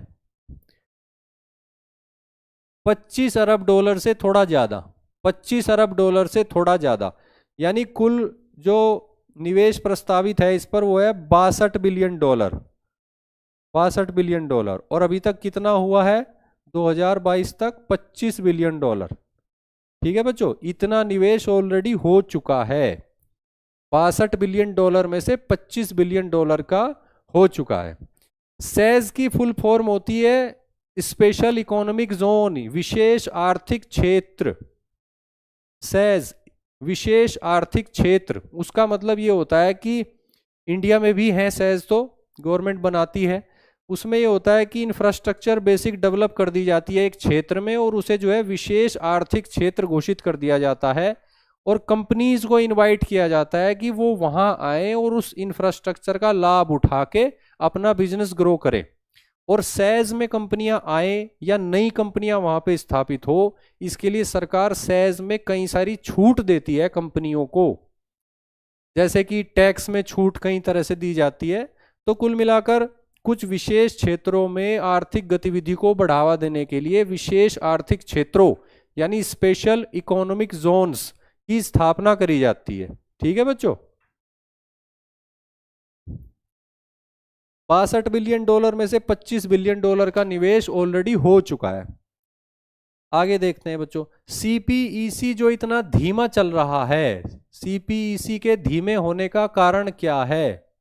25 अरब डॉलर से थोड़ा ज्यादा, 25 अरब डॉलर से थोड़ा ज्यादा, यानी कुल जो निवेश प्रस्तावित है इस पर वो है 62 बिलियन डॉलर। 62 बिलियन डॉलर, और अभी तक कितना हुआ है 2022 तक? 25 बिलियन डॉलर। ठीक है बच्चों, इतना निवेश ऑलरेडी हो चुका है। 62 बिलियन डॉलर में से 25 बिलियन डॉलर का हो चुका है। सेज की फुल फॉर्म होती है स्पेशल इकोनॉमिक जोन, विशेष आर्थिक क्षेत्र, सेज विशेष आर्थिक क्षेत्र, उसका मतलब ये होता है कि इंडिया में भी है सेज, तो गवर्नमेंट बनाती है। उसमें ये होता है कि इंफ्रास्ट्रक्चर बेसिक डेवलप कर दी जाती है एक क्षेत्र में, और उसे जो है विशेष आर्थिक क्षेत्र घोषित कर दिया जाता है, और कंपनीज को इनवाइट किया जाता है कि वो वहां आए और उस इंफ्रास्ट्रक्चर का लाभ उठा के अपना बिजनेस ग्रो करें। और सेज में कंपनियां आए या नई कंपनियां वहां पे स्थापित हो, इसके लिए सरकार सेज में कई सारी छूट देती है कंपनियों को, जैसे कि टैक्स में छूट कई तरह से दी जाती है। तो कुल मिलाकर कुछ विशेष क्षेत्रों में आर्थिक गतिविधि को बढ़ावा देने के लिए विशेष आर्थिक क्षेत्रों यानी स्पेशल इकोनॉमिक जोन्स की स्थापना करी जाती है। ठीक है बच्चों, $62 बिलियन में से $25 बिलियन का निवेश ऑलरेडी हो चुका है। आगे देखते हैं बच्चों, सीपीईसी जो इतना धीमा चल रहा है, सीपीईसी के धीमे होने का कारण क्या है?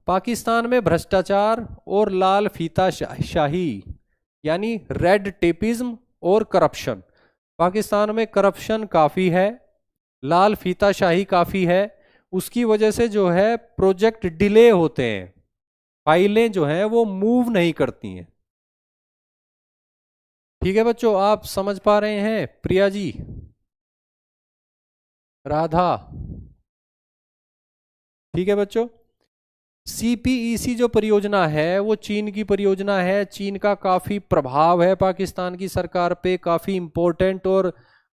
पाकिस्तान में भ्रष्टाचार और लाल फीता शाही यानी रेड टेपिज्म और करप्शन। पाकिस्तान में करप्शन काफी है, लाल फीता शाही काफी है, उसकी वजह से जो है प्रोजेक्ट डिले होते हैं, फाइलें जो हैं वो मूव नहीं करती हैं। ठीक है बच्चों, आप समझ पा रहे हैं? प्रिया जी, राधा, ठीक है बच्चों। सीपीईसी जो परियोजना है वो चीन की परियोजना है, चीन का काफी प्रभाव है पाकिस्तान की सरकार पे, काफी इंपॉर्टेंट और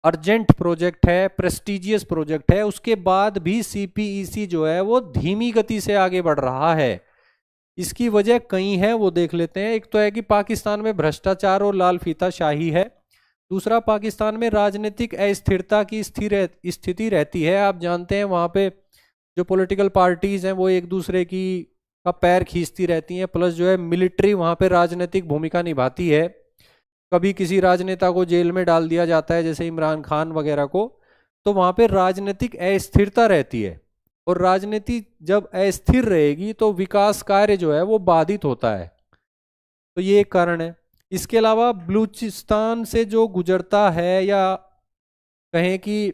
अर्जेंट प्रोजेक्ट है, प्रेस्टिजियस प्रोजेक्ट है। उसके बाद भी सीपीईसी जो है वो धीमी गति से आगे बढ़ रहा है। इसकी वजह कई है, वो देख लेते हैं। एक तो है कि पाकिस्तान में भ्रष्टाचार और लाल फीता शाही है, दूसरा पाकिस्तान में राजनीतिक अस्थिरता की स्थिति रहती है। आप जानते हैं वहां पे जो पॉलिटिकल पार्टीज हैं वो एक दूसरे की का पैर खींचती रहती हैं, प्लस जो है मिलिट्री वहां पे राजनीतिक भूमिका निभाती है। कभी किसी राजनेता को जेल में डाल दिया जाता है, जैसे इमरान खान वगैरह को, तो वहां पे राजनीतिक अस्थिरता रहती है, और राजनीति जब अस्थिर रहेगी तो विकास कार्य जो है वो बाधित होता है। तो ये एक कारण है। इसके अलावा बलूचिस्तान से जो गुजरता है, या कहें कि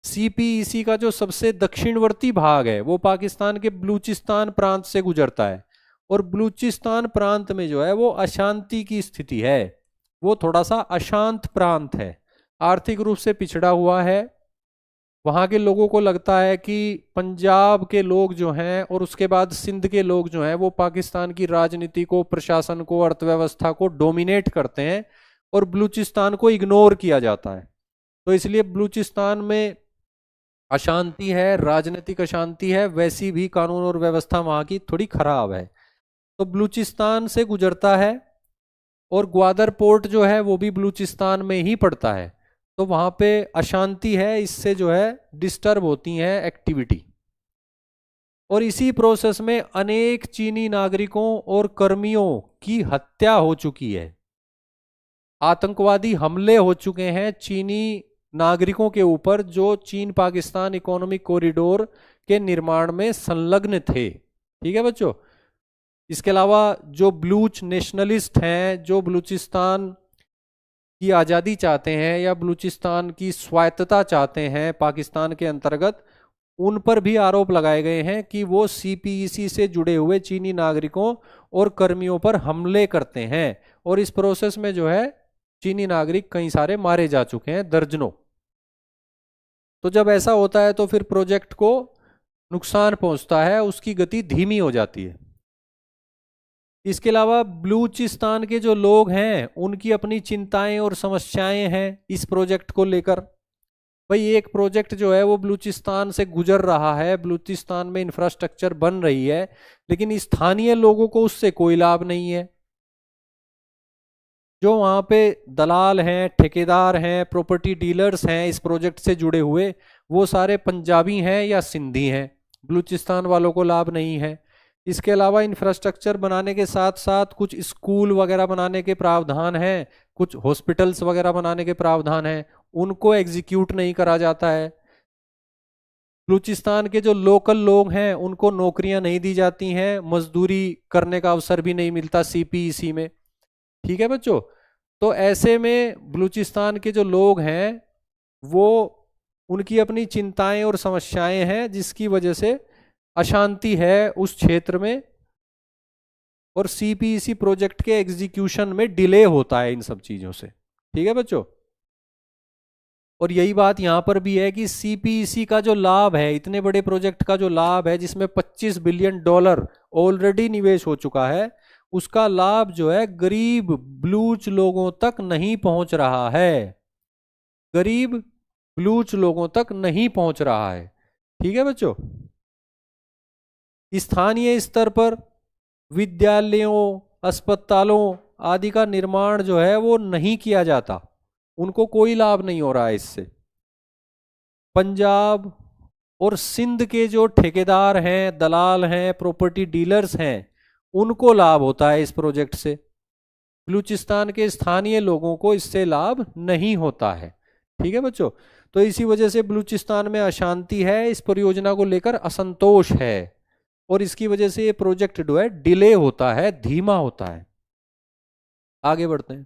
सीपीईसी का जो सबसे दक्षिणवर्ती भाग है वो पाकिस्तान के बलूचिस्तान प्रांत से गुजरता है, और बलूचिस्तान प्रांत में जो है वो अशांति की स्थिति है, वो थोड़ा सा अशांत प्रांत है, आर्थिक रूप से पिछड़ा हुआ है। वहाँ के लोगों को लगता है कि पंजाब के लोग जो हैं और उसके बाद सिंध के लोग जो हैं वो पाकिस्तान की राजनीति को, प्रशासन को, अर्थव्यवस्था को डोमिनेट करते हैं, और बलूचिस्तान को इग्नोर किया जाता है। तो इसलिए बलूचिस्तान में अशांति है, राजनीतिक अशांति है, वैसी भी कानून और व्यवस्था वहाँ की थोड़ी खराब है। तो बलूचिस्तान से गुजरता है, और ग्वादर पोर्ट जो है वो भी बलूचिस्तान में ही पड़ता है। तो वहाँ पे अशांति है, इससे जो है डिस्टर्ब होती है एक्टिविटी। और इसी प्रोसेस में अनेक चीनी नागरिकों और कर्मियों की हत्या हो चुकी है, आतंकवादी हमले हो चुके हैं चीनी नागरिकों के ऊपर जो चीन पाकिस्तान इकोनॉमिक कॉरिडोर के निर्माण में संलग्न थे। ठीक है बच्चों, इसके अलावा जो बलूच नेशनलिस्ट हैं, जो बलूचिस्तान की आज़ादी चाहते हैं या बलूचिस्तान की स्वायत्तता चाहते हैं पाकिस्तान के अंतर्गत, उन पर भी आरोप लगाए गए हैं कि वो सीपीईसी से जुड़े हुए चीनी नागरिकों और कर्मियों पर हमले करते हैं, और इस प्रोसेस में जो है चीनी नागरिक कई सारे मारे जा चुके हैं, दर्जनों। तो जब ऐसा होता है तो फिर प्रोजेक्ट को नुकसान पहुंचता है, उसकी गति धीमी हो जाती है। इसके अलावा बलूचिस्तान के जो लोग हैं उनकी अपनी चिंताएं और समस्याएं हैं इस प्रोजेक्ट को लेकर। भाई एक प्रोजेक्ट जो है वो बलूचिस्तान से गुजर रहा है, बलूचिस्तान में इंफ्रास्ट्रक्चर बन रही है, लेकिन स्थानीय लोगों को उससे कोई लाभ नहीं है। जो वहाँ पे दलाल हैं, ठेकेदार हैं, प्रॉपर्टी डीलर्स हैं इस प्रोजेक्ट से जुड़े हुए, वो सारे पंजाबी हैं या सिंधी हैं, बलूचिस्तान वालों को लाभ नहीं है। इसके अलावा इंफ्रास्ट्रक्चर बनाने के साथ साथ कुछ स्कूल वगैरह बनाने के प्रावधान हैं, कुछ हॉस्पिटल्स वगैरह बनाने के प्रावधान हैं, उनको एग्जीक्यूट नहीं करा जाता है। बलूचिस्तान के जो लोकल लोग हैं उनको नौकरियां नहीं दी जाती हैं, मजदूरी करने का अवसर भी नहीं मिलता सीपीईसी में। ठीक है बच्चों, तो ऐसे में बलूचिस्तान के जो लोग हैं वो, उनकी अपनी चिंताएं और समस्याएं हैं जिसकी वजह से अशांति है उस क्षेत्र में, और सीपीईसी प्रोजेक्ट के एग्जीक्यूशन में डिले होता है इन सब चीजों से। ठीक है बच्चों, और यही बात यहां पर भी है कि सीपीईसी का जो लाभ है, इतने बड़े प्रोजेक्ट का जो लाभ है जिसमें $25 बिलियन ऑलरेडी निवेश हो चुका है, उसका लाभ जो है गरीब बलूच लोगों तक नहीं पहुंच रहा है, गरीब बलूच लोगों तक नहीं पहुंच रहा है। ठीक है बच्चों, स्थानीय स्तर पर विद्यालयों, अस्पतालों आदि का निर्माण जो है वो नहीं किया जाता, उनको कोई लाभ नहीं हो रहा है इससे। पंजाब और सिंध के जो ठेकेदार हैं, दलाल हैं, प्रॉपर्टी डीलर्स हैं, उनको लाभ होता है इस प्रोजेक्ट से। बलूचिस्तान के स्थानीय लोगों को इससे लाभ नहीं होता है। ठीक है बच्चों, तो इसी वजह से बलूचिस्तान में अशांति है, इस परियोजना को लेकर असंतोष है, और इसकी वजह से ये प्रोजेक्ट जो है डिले होता है, धीमा होता है। आगे बढ़ते हैं,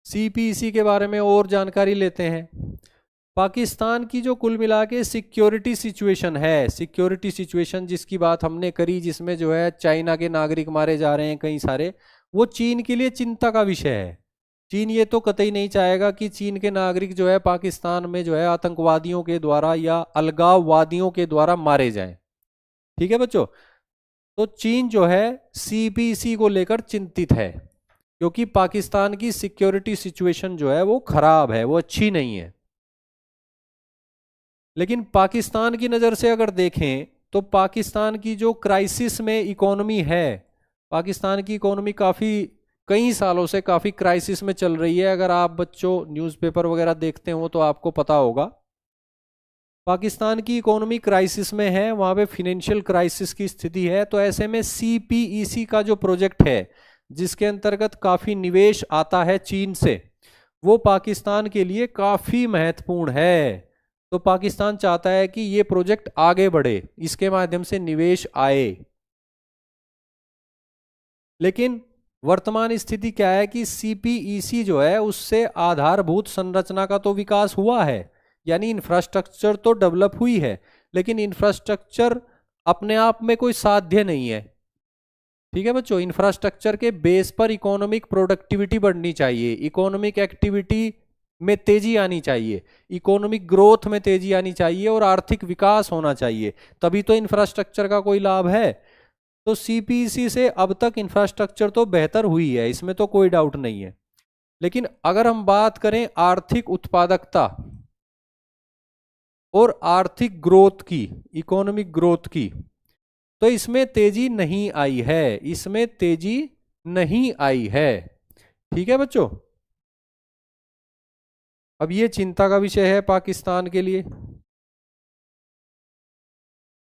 सीपीईसी के बारे में और जानकारी लेते हैं। पाकिस्तान की जो कुल मिला के सिक्योरिटी सिचुएशन है, सिक्योरिटी सिचुएशन जिसकी बात हमने करी, जिसमें जो है चाइना के नागरिक मारे जा रहे हैं कई सारे, वो चीन के लिए चिंता का विषय है। चीन ये तो कतई नहीं चाहेगा कि चीन के नागरिक जो है पाकिस्तान में जो है आतंकवादियों के द्वारा या अलगाववादियों के द्वारा मारे जाएं। ठीक है बच्चों, तो चीन जो है सीपीईसी को लेकर चिंतित है, क्योंकि पाकिस्तान की सिक्योरिटी सिचुएशन जो है वो खराब है, वो अच्छी नहीं है। लेकिन पाकिस्तान की नज़र से अगर देखें तो पाकिस्तान की जो क्राइसिस में इकोनॉमी है, पाकिस्तान की इकोनॉमी काफ़ी कई सालों से काफ़ी क्राइसिस में चल रही है। अगर आप बच्चों न्यूज़पेपर वगैरह देखते हो तो आपको पता होगा पाकिस्तान की इकोनॉमी क्राइसिस में है, वहाँ पे फिनेंशियल क्राइसिस की स्थिति है। तो ऐसे में सीपीईसी का जो प्रोजेक्ट है जिसके अंतर्गत काफ़ी निवेश आता है चीन से, वो पाकिस्तान के लिए काफ़ी महत्वपूर्ण है। तो पाकिस्तान चाहता है कि ये प्रोजेक्ट आगे बढ़े, इसके माध्यम से निवेश आए। लेकिन वर्तमान स्थिति क्या है कि सीपीईसी जो है उससे आधारभूत संरचना का तो विकास हुआ है, यानी इंफ्रास्ट्रक्चर तो डेवलप हुई है, लेकिन इंफ्रास्ट्रक्चर अपने आप में कोई साध्य नहीं है। ठीक है बच्चों, इंफ्रास्ट्रक्चर के बेस पर इकोनॉमिक प्रोडक्टिविटी बढ़नी चाहिए, इकोनॉमिक एक्टिविटी में तेजी आनी चाहिए, इकोनॉमिक ग्रोथ में तेजी आनी चाहिए और आर्थिक विकास होना चाहिए, तभी तो इंफ्रास्ट्रक्चर का कोई लाभ है। तो सीपीईसी से अब तक इंफ्रास्ट्रक्चर तो बेहतर हुई है, इसमें तो कोई डाउट नहीं है। लेकिन अगर हम बात करें आर्थिक उत्पादकता और आर्थिक ग्रोथ की, इकोनॉमिक ग्रोथ की, तो इसमें तेजी नहीं आई है, इसमें तेजी नहीं आई है। ठीक है बच्चों, अब ये चिंता का विषय है पाकिस्तान के लिए।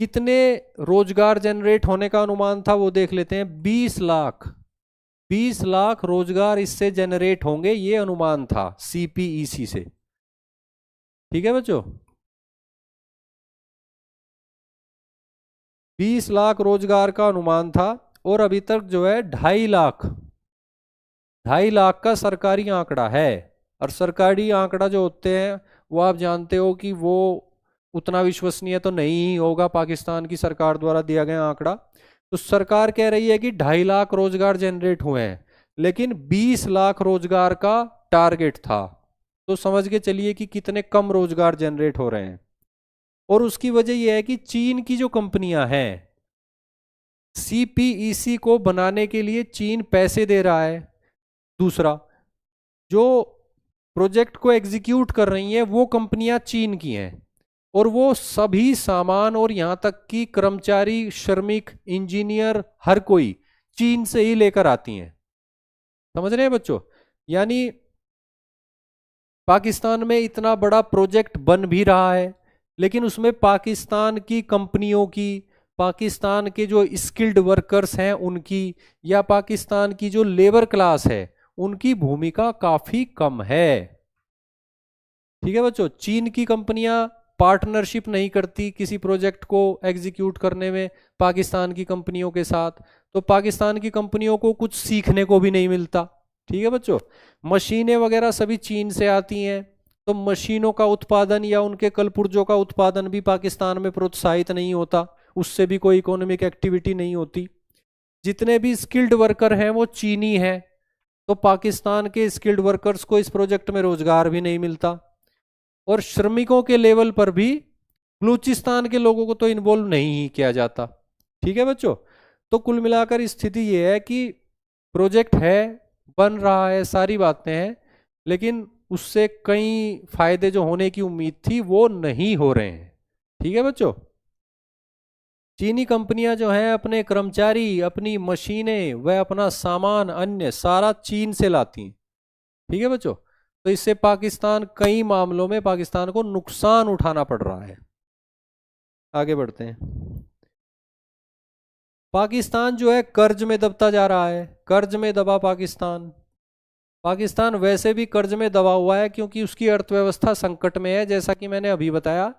कितने रोजगार जनरेट होने का अनुमान था वो देख लेते हैं। 20 लाख रोजगार इससे जनरेट होंगे, ये अनुमान था सीपीईसी से। ठीक है बच्चों, 20 लाख रोजगार का अनुमान था, और अभी तक जो है 2.5 लाख का सरकारी आंकड़ा है। और सरकारी आंकड़ा जो होते हैं वो आप जानते हो कि वो उतना विश्वसनीय तो नहीं ही होगा, पाकिस्तान की सरकार द्वारा दिया गया आंकड़ा। तो सरकार कह रही है कि 2.5 लाख रोजगार जनरेट हुए हैं, लेकिन 20 लाख रोजगार का टारगेट था। तो समझ के चलिए कि कितने कम रोजगार जनरेट हो रहे हैं। और उसकी वजह यह है कि चीन की जो कंपनियां हैं, सीपीईसी को बनाने के लिए चीन पैसे दे रहा है। दूसरा, जो प्रोजेक्ट को एग्जीक्यूट कर रही हैं वो कंपनियां चीन की हैं, और वो सभी सामान और यहां तक कि कर्मचारी, श्रमिक, इंजीनियर, हर कोई चीन से ही लेकर आती हैं। समझ रहे हैं बच्चों? यानी पाकिस्तान में इतना बड़ा प्रोजेक्ट बन भी रहा है, लेकिन उसमें पाकिस्तान की कंपनियों की, पाकिस्तान के जो स्किल्ड वर्कर्स हैं उनकी, या पाकिस्तान की जो लेबर क्लास है उनकी भूमिका काफी कम है। ठीक है बच्चों, चीन की कंपनियां पार्टनरशिप नहीं करती किसी प्रोजेक्ट को एग्जीक्यूट करने में पाकिस्तान की कंपनियों के साथ, तो पाकिस्तान की कंपनियों को कुछ सीखने को भी नहीं मिलता। ठीक है बच्चों, मशीनें वगैरह सभी चीन से आती हैं, तो मशीनों का उत्पादन या उनके कलपुर्जों का उत्पादन भी पाकिस्तान में प्रोत्साहित नहीं होता, उससे भी कोई इकोनॉमिक एक्टिविटी नहीं होती। जितने भी स्किल्ड वर्कर हैं वो चीनी हैं, तो पाकिस्तान के स्किल्ड वर्कर्स को इस प्रोजेक्ट में रोजगार भी नहीं मिलता, और श्रमिकों के लेवल पर भी बलूचिस्तान के लोगों को तो इन्वॉल्व नहीं ही किया जाता। ठीक है बच्चों, तो कुल मिलाकर स्थिति ये है कि प्रोजेक्ट है, बन रहा है, सारी बातें हैं, लेकिन उससे कई फायदे जो होने की उम्मीद थी वो नहीं हो रहे हैं। ठीक है बच्चों, चीनी कंपनियां जो हैं अपने कर्मचारी, अपनी मशीनें व अपना सामान अन्य सारा चीन से लाती हैं। ठीक है बच्चों, तो इससे पाकिस्तान कई मामलों में पाकिस्तान को नुकसान उठाना पड़ रहा है। आगे बढ़ते हैं। पाकिस्तान जो है कर्ज में दबता जा रहा है, कर्ज में दबा पाकिस्तान। पाकिस्तान वैसे भी कर्ज में दबा हुआ है क्योंकि उसकी अर्थव्यवस्था संकट में है, जैसा कि मैंने अभी बताया,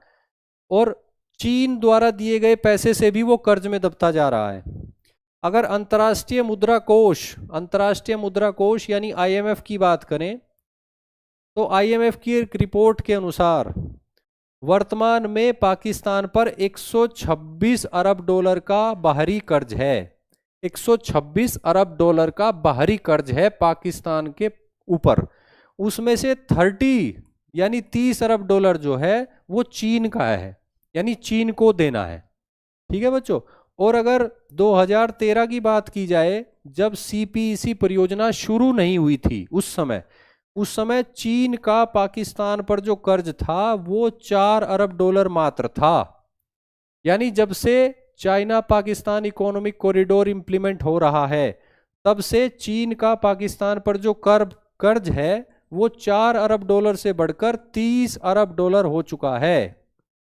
और चीन द्वारा दिए गए पैसे से भी वो कर्ज में दबता जा रहा है। अगर अंतर्राष्ट्रीय मुद्रा कोष यानी आईएमएफ की बात करें, तो आईएमएफ की एक रिपोर्ट के अनुसार वर्तमान में पाकिस्तान पर 126 अरब डॉलर का बाहरी कर्ज है। 126 अरब डॉलर का बाहरी कर्ज है पाकिस्तान के ऊपर। उसमें से 30 अरब डॉलर जो है वो चीन का है, यानी चीन को देना है। ठीक है बच्चों, और अगर 2013 की बात की जाए, जब सीपीईसी परियोजना शुरू नहीं हुई थी, उस समय चीन का पाकिस्तान पर जो कर्ज था वो 4 अरब डॉलर मात्र था। यानी जब से China Pakistan economic corridor implement हो रहा है, तब से चीन का पाकिस्तान पर जो कर्ज है वो 4 अरब डॉलर से बढ़कर 30 अरब डॉलर हो चुका है।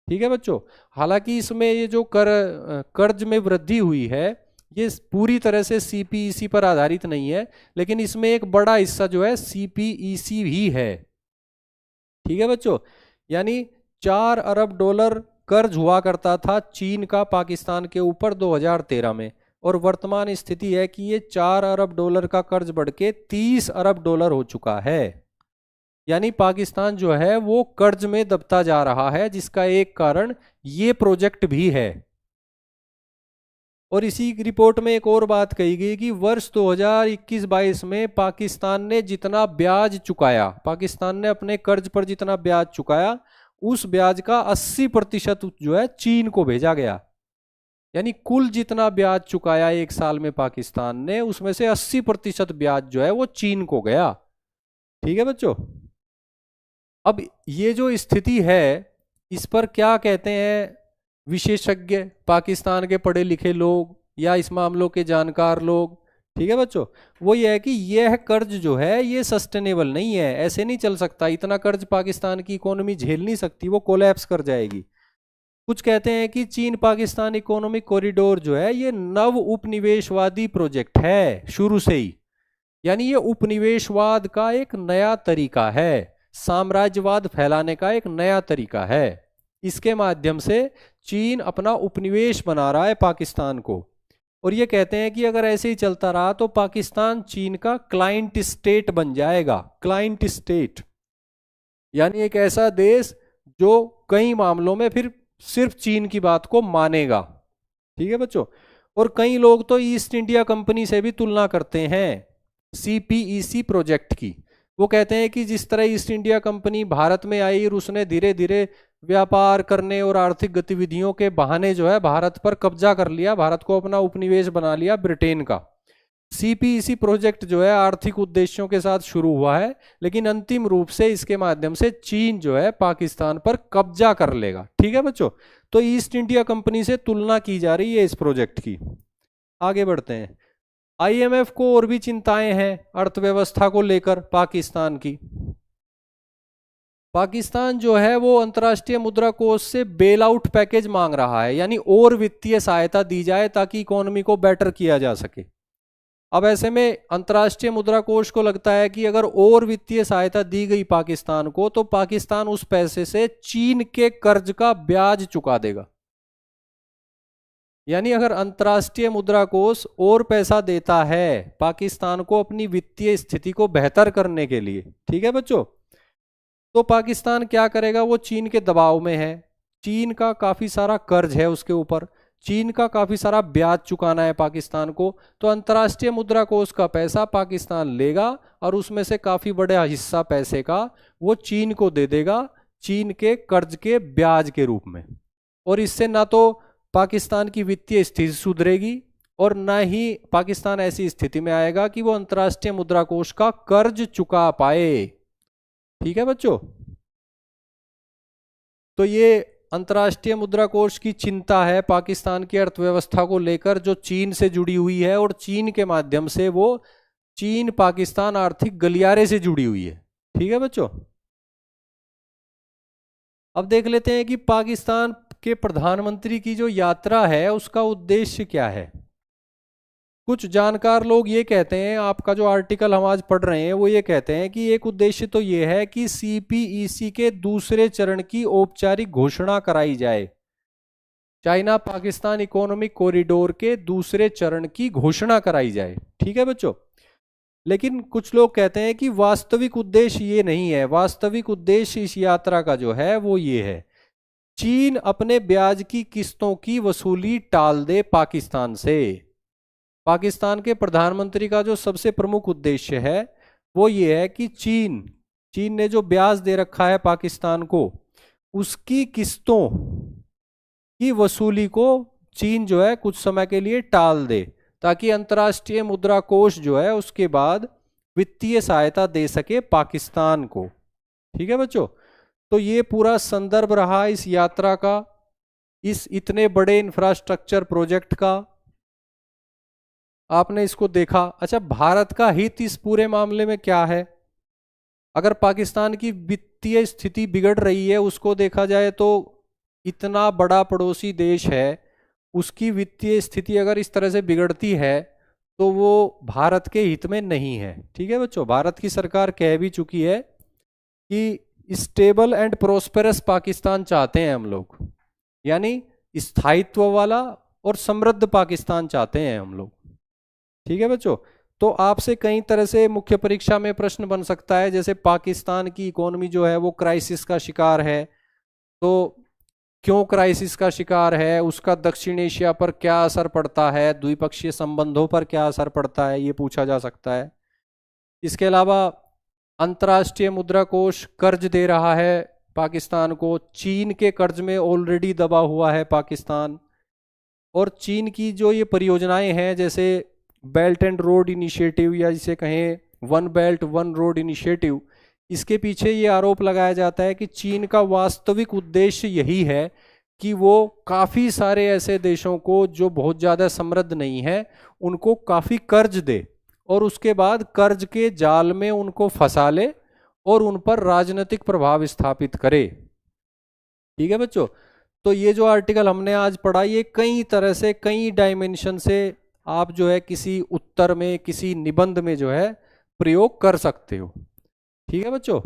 ठीक है बच्चों, हालांकि इसमें ये जो कर्ज में वृद्धि हुई है ये पूरी तरह से सीपीईसी पर आधारित नहीं है, लेकिन इसमें एक बड़ा हिस्सा जो है सीपीईसी ही है। ठीक है बच्चों, यानी 4 अरब डॉलर कर्ज हुआ करता था चीन का पाकिस्तान के ऊपर 2013 में, और वर्तमान स्थिति है कि ये 4 अरब डॉलर का कर्ज बढ़ के 30 अरब डॉलर हो चुका है। यानी पाकिस्तान जो है वो कर्ज में दबता जा रहा है, जिसका एक कारण ये प्रोजेक्ट भी है। और इसी रिपोर्ट में एक और बात कही गई कि वर्ष 2021-22 में पाकिस्तान ने जितना ब्याज चुकाया, पाकिस्तान ने अपने कर्ज पर जितना ब्याज चुकाया, उस ब्याज का 80% जो है चीन को भेजा गया। यानी कुल जितना ब्याज चुकाया एक साल में पाकिस्तान ने, उसमें से 80% ब्याज जो है वो चीन को गया। ठीक है बच्चों, अब ये जो स्थिति है इस पर क्या कहते हैं विशेषज्ञ, पाकिस्तान के पढ़े लिखे लोग या इस मामलों के जानकार लोग? ठीक है बच्चों, वो ये है कि यह कर्ज जो है ये सस्टेनेबल नहीं है, ऐसे नहीं चल सकता, इतना कर्ज पाकिस्तान की इकोनॉमी झेल नहीं सकती, वो कोलैप्स कर जाएगी। कुछ कहते हैं कि चीन पाकिस्तान इकोनॉमिक कॉरिडोर जो है ये नव उपनिवेशवादी प्रोजेक्ट है शुरू से ही, यानी ये उपनिवेशवाद का एक नया तरीका है, साम्राज्यवाद फैलाने का एक नया तरीका है। इसके माध्यम से चीन अपना उपनिवेश बना रहा है पाकिस्तान को, और ये कहते हैं कि अगर ऐसे ही चलता रहा तो पाकिस्तान चीन का क्लाइंट स्टेट बन जाएगा। क्लाइंट स्टेट यानी एक ऐसा देश जो कई मामलों में फिर सिर्फ चीन की बात को मानेगा। ठीक है बच्चों, और कई लोग तो ईस्ट इंडिया कंपनी से भी तुलना करते हैं सीपीईसी प्रोजेक्ट की। वो कहते हैं कि जिस तरह ईस्ट इंडिया कंपनी भारत में आई और उसने धीरे धीरे व्यापार करने और आर्थिक गतिविधियों के बहाने जो है भारत पर कब्जा कर लिया, भारत को अपना उपनिवेश बना लिया ब्रिटेन का। सीपीईसी प्रोजेक्ट जो है आर्थिक उद्देश्यों के साथ शुरू हुआ है, लेकिन अंतिम रूप से इसके माध्यम से चीन जो है पाकिस्तान पर कब्जा कर लेगा। ठीक है बच्चों, तो ईस्ट इंडिया कंपनी से तुलना की जा रही है इस प्रोजेक्ट की। आगे बढ़ते हैं। आईएमएफ को और भी चिंताएं हैं अर्थव्यवस्था को लेकर पाकिस्तान की। पाकिस्तान जो है वो अंतर्राष्ट्रीय मुद्रा कोष से बेल आउट पैकेज मांग रहा है, यानी और वित्तीय सहायता दी जाए ताकि इकोनॉमी को बेटर किया जा सके। अब ऐसे में अंतर्राष्ट्रीय मुद्रा कोष को लगता है कि अगर और वित्तीय सहायता दी गई पाकिस्तान को तो पाकिस्तान उस पैसे से चीन के कर्ज का ब्याज चुका देगा। यानी अगर अंतर्राष्ट्रीय मुद्रा कोष और पैसा देता है पाकिस्तान को अपनी वित्तीय स्थिति को बेहतर करने के लिए, ठीक है बच्चों, तो पाकिस्तान क्या करेगा, वो चीन के दबाव में है, चीन का काफी सारा कर्ज है उसके ऊपर, चीन का काफी सारा ब्याज चुकाना है पाकिस्तान को, तो अंतर्राष्ट्रीय मुद्रा कोष का पैसा पाकिस्तान लेगा और उसमें से काफी बड़ा हिस्सा पैसे का वो चीन को दे देगा चीन के कर्ज के ब्याज के रूप में। और इससे ना तो पाकिस्तान की वित्तीय स्थिति सुधरेगी और ना ही पाकिस्तान ऐसी स्थिति में आएगा कि वो अंतर्राष्ट्रीय मुद्रा कोष का कर्ज चुका पाए। ठीक है बच्चों, तो ये अंतर्राष्ट्रीय मुद्रा कोष की चिंता है पाकिस्तान की अर्थव्यवस्था को लेकर जो चीन से जुड़ी हुई है और चीन के माध्यम से वो चीन पाकिस्तान आर्थिक गलियारे से जुड़ी हुई है। ठीक है बच्चों, अब देख लेते हैं कि पाकिस्तान के प्रधानमंत्री की जो यात्रा है उसका उद्देश्य क्या है। कुछ जानकार लोग ये कहते हैं, आपका जो आर्टिकल हम आज पढ़ रहे हैं वो ये कहते हैं कि एक उद्देश्य तो ये है कि सीपीईसी के दूसरे चरण की औपचारिक घोषणा कराई जाए, चाइना पाकिस्तान इकोनॉमिक कॉरिडोर के दूसरे चरण की घोषणा कराई जाए। ठीक है बच्चों, लेकिन कुछ लोग कहते हैं कि वास्तविक उद्देश्य ये नहीं है, वास्तविक उद्देश्य इस यात्रा का जो है वो ये है, चीन अपने ब्याज की किस्तों की वसूली टाल दे पाकिस्तान से। पाकिस्तान के प्रधानमंत्री का जो सबसे प्रमुख उद्देश्य है वो ये है कि चीन ने जो ब्याज दे रखा है पाकिस्तान को उसकी किस्तों की वसूली को चीन जो है कुछ समय के लिए टाल दे ताकि अंतर्राष्ट्रीय मुद्रा कोष जो है उसके बाद वित्तीय सहायता दे सके पाकिस्तान को। ठीक है बच्चों, तो ये पूरा संदर्भ रहा इस यात्रा का, इस इतने बड़े इंफ्रास्ट्रक्चर प्रोजेक्ट का। आपने इसको देखा। अच्छा, भारत का हित इस पूरे मामले में क्या है? अगर पाकिस्तान की वित्तीय स्थिति बिगड़ रही है उसको देखा जाए तो इतना बड़ा पड़ोसी देश है, उसकी वित्तीय स्थिति अगर इस तरह से बिगड़ती है तो वो भारत के हित में नहीं है। ठीक है बच्चों, भारत की सरकार कह भी चुकी है कि स्टेबल एंड प्रोस्पेरस पाकिस्तान चाहते हैं हम लोग, यानी स्थायित्व वाला और समृद्ध पाकिस्तान चाहते हैं हम लोग। ठीक है बच्चों, तो आपसे कई तरह से मुख्य परीक्षा में प्रश्न बन सकता है, जैसे पाकिस्तान की इकोनॉमी जो है वो क्राइसिस का शिकार है, तो क्यों क्राइसिस का शिकार है, उसका दक्षिण एशिया पर क्या असर पड़ता है, द्विपक्षीय संबंधों पर क्या असर पड़ता है, ये पूछा जा सकता है। इसके अलावा अंतर्राष्ट्रीय मुद्रा कोष कर्ज दे रहा है पाकिस्तान को, चीन के कर्ज में ऑलरेडी दबा हुआ है पाकिस्तान, और चीन की जो ये परियोजनाएं हैं जैसे बेल्ट एंड रोड इनिशिएटिव या जिसे कहें one belt one road initiative, इसके पीछे ये आरोप लगाया जाता है कि चीन का वास्तविक उद्देश्य यही है कि वो काफ़ी सारे ऐसे देशों को जो बहुत ज़्यादा समृद्ध नहीं है उनको काफ़ी कर्ज दे और उसके बाद कर्ज के जाल में उनको फंसा ले और उन पर राजनीतिक प्रभाव स्थापित करे। ठीक है बच्चों, तो ये जो आर्टिकल हमने आज पढ़ा ये कई तरह से कई डायमेंशन से आप जो है किसी उत्तर में किसी निबंध में जो है प्रयोग कर सकते हो। ठीक है बच्चों,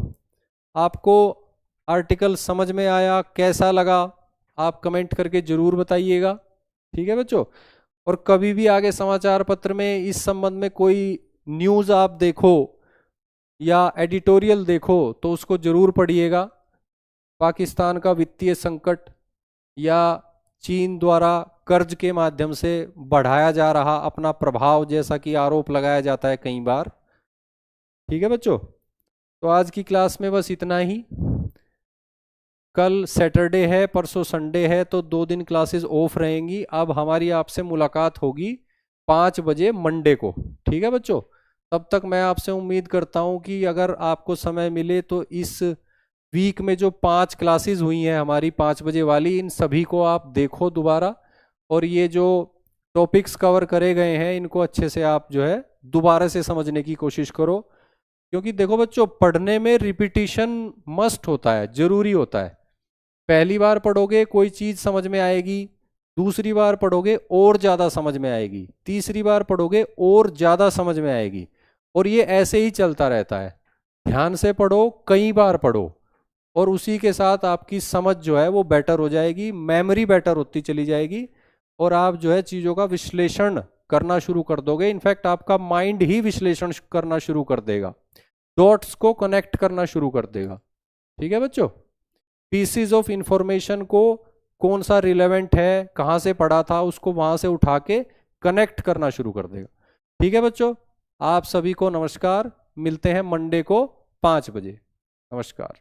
आपको आर्टिकल समझ में आया, कैसा लगा आप कमेंट करके जरूर बताइएगा। ठीक है बच्चों, और कभी भी आगे समाचार पत्र में इस संबंध में कोई न्यूज़ आप देखो या एडिटोरियल देखो तो उसको जरूर पढ़िएगा। पाकिस्तान का वित्तीय संकट या चीन द्वारा कर्ज के माध्यम से बढ़ाया जा रहा अपना प्रभाव जैसा कि आरोप लगाया जाता है कई बार। ठीक है बच्चों, तो आज की क्लास में बस इतना ही। कल सैटरडे है, परसों संडे है, तो 2 दिन क्लासेस ऑफ रहेंगी। अब हमारी आपसे मुलाकात होगी 5 बजे मंडे को। ठीक है बच्चों, तब तक मैं आपसे उम्मीद करता हूं कि अगर आपको समय मिले तो इस वीक में जो 5 क्लासेस हुई हैं हमारी 5 बजे वाली, इन सभी को आप देखो दोबारा, और ये जो टॉपिक्स कवर करे गए हैं इनको अच्छे से आप जो है दोबारा से समझने की कोशिश करो, क्योंकि देखो बच्चों पढ़ने में रिपीटिशन मस्ट होता है, जरूरी होता है। पहली बार पढ़ोगे कोई चीज़ समझ में आएगी, दूसरी बार पढ़ोगे और ज़्यादा समझ में आएगी, तीसरी बार पढ़ोगे और ज़्यादा समझ में आएगी, और ये ऐसे ही चलता रहता है। ध्यान से पढ़ो, कई बार पढ़ो, और उसी के साथ आपकी समझ जो है वो बेटर हो जाएगी, मेमोरी बेटर होती चली जाएगी, और आप जो है चीज़ों का विश्लेषण करना शुरू कर दोगे। इनफैक्ट आपका माइंड ही विश्लेषण करना शुरू कर देगा, डॉट्स को कनेक्ट करना शुरू कर देगा। ठीक है बच्चों, पीसीज ऑफ इंफॉर्मेशन को कौन सा रिलेवेंट है, कहाँ से पढ़ा था, उसको वहाँ से उठा के कनेक्ट करना शुरू कर देगा। ठीक है बच्चों, आप सभी को नमस्कार, मिलते हैं मंडे को 5 बजे। नमस्कार।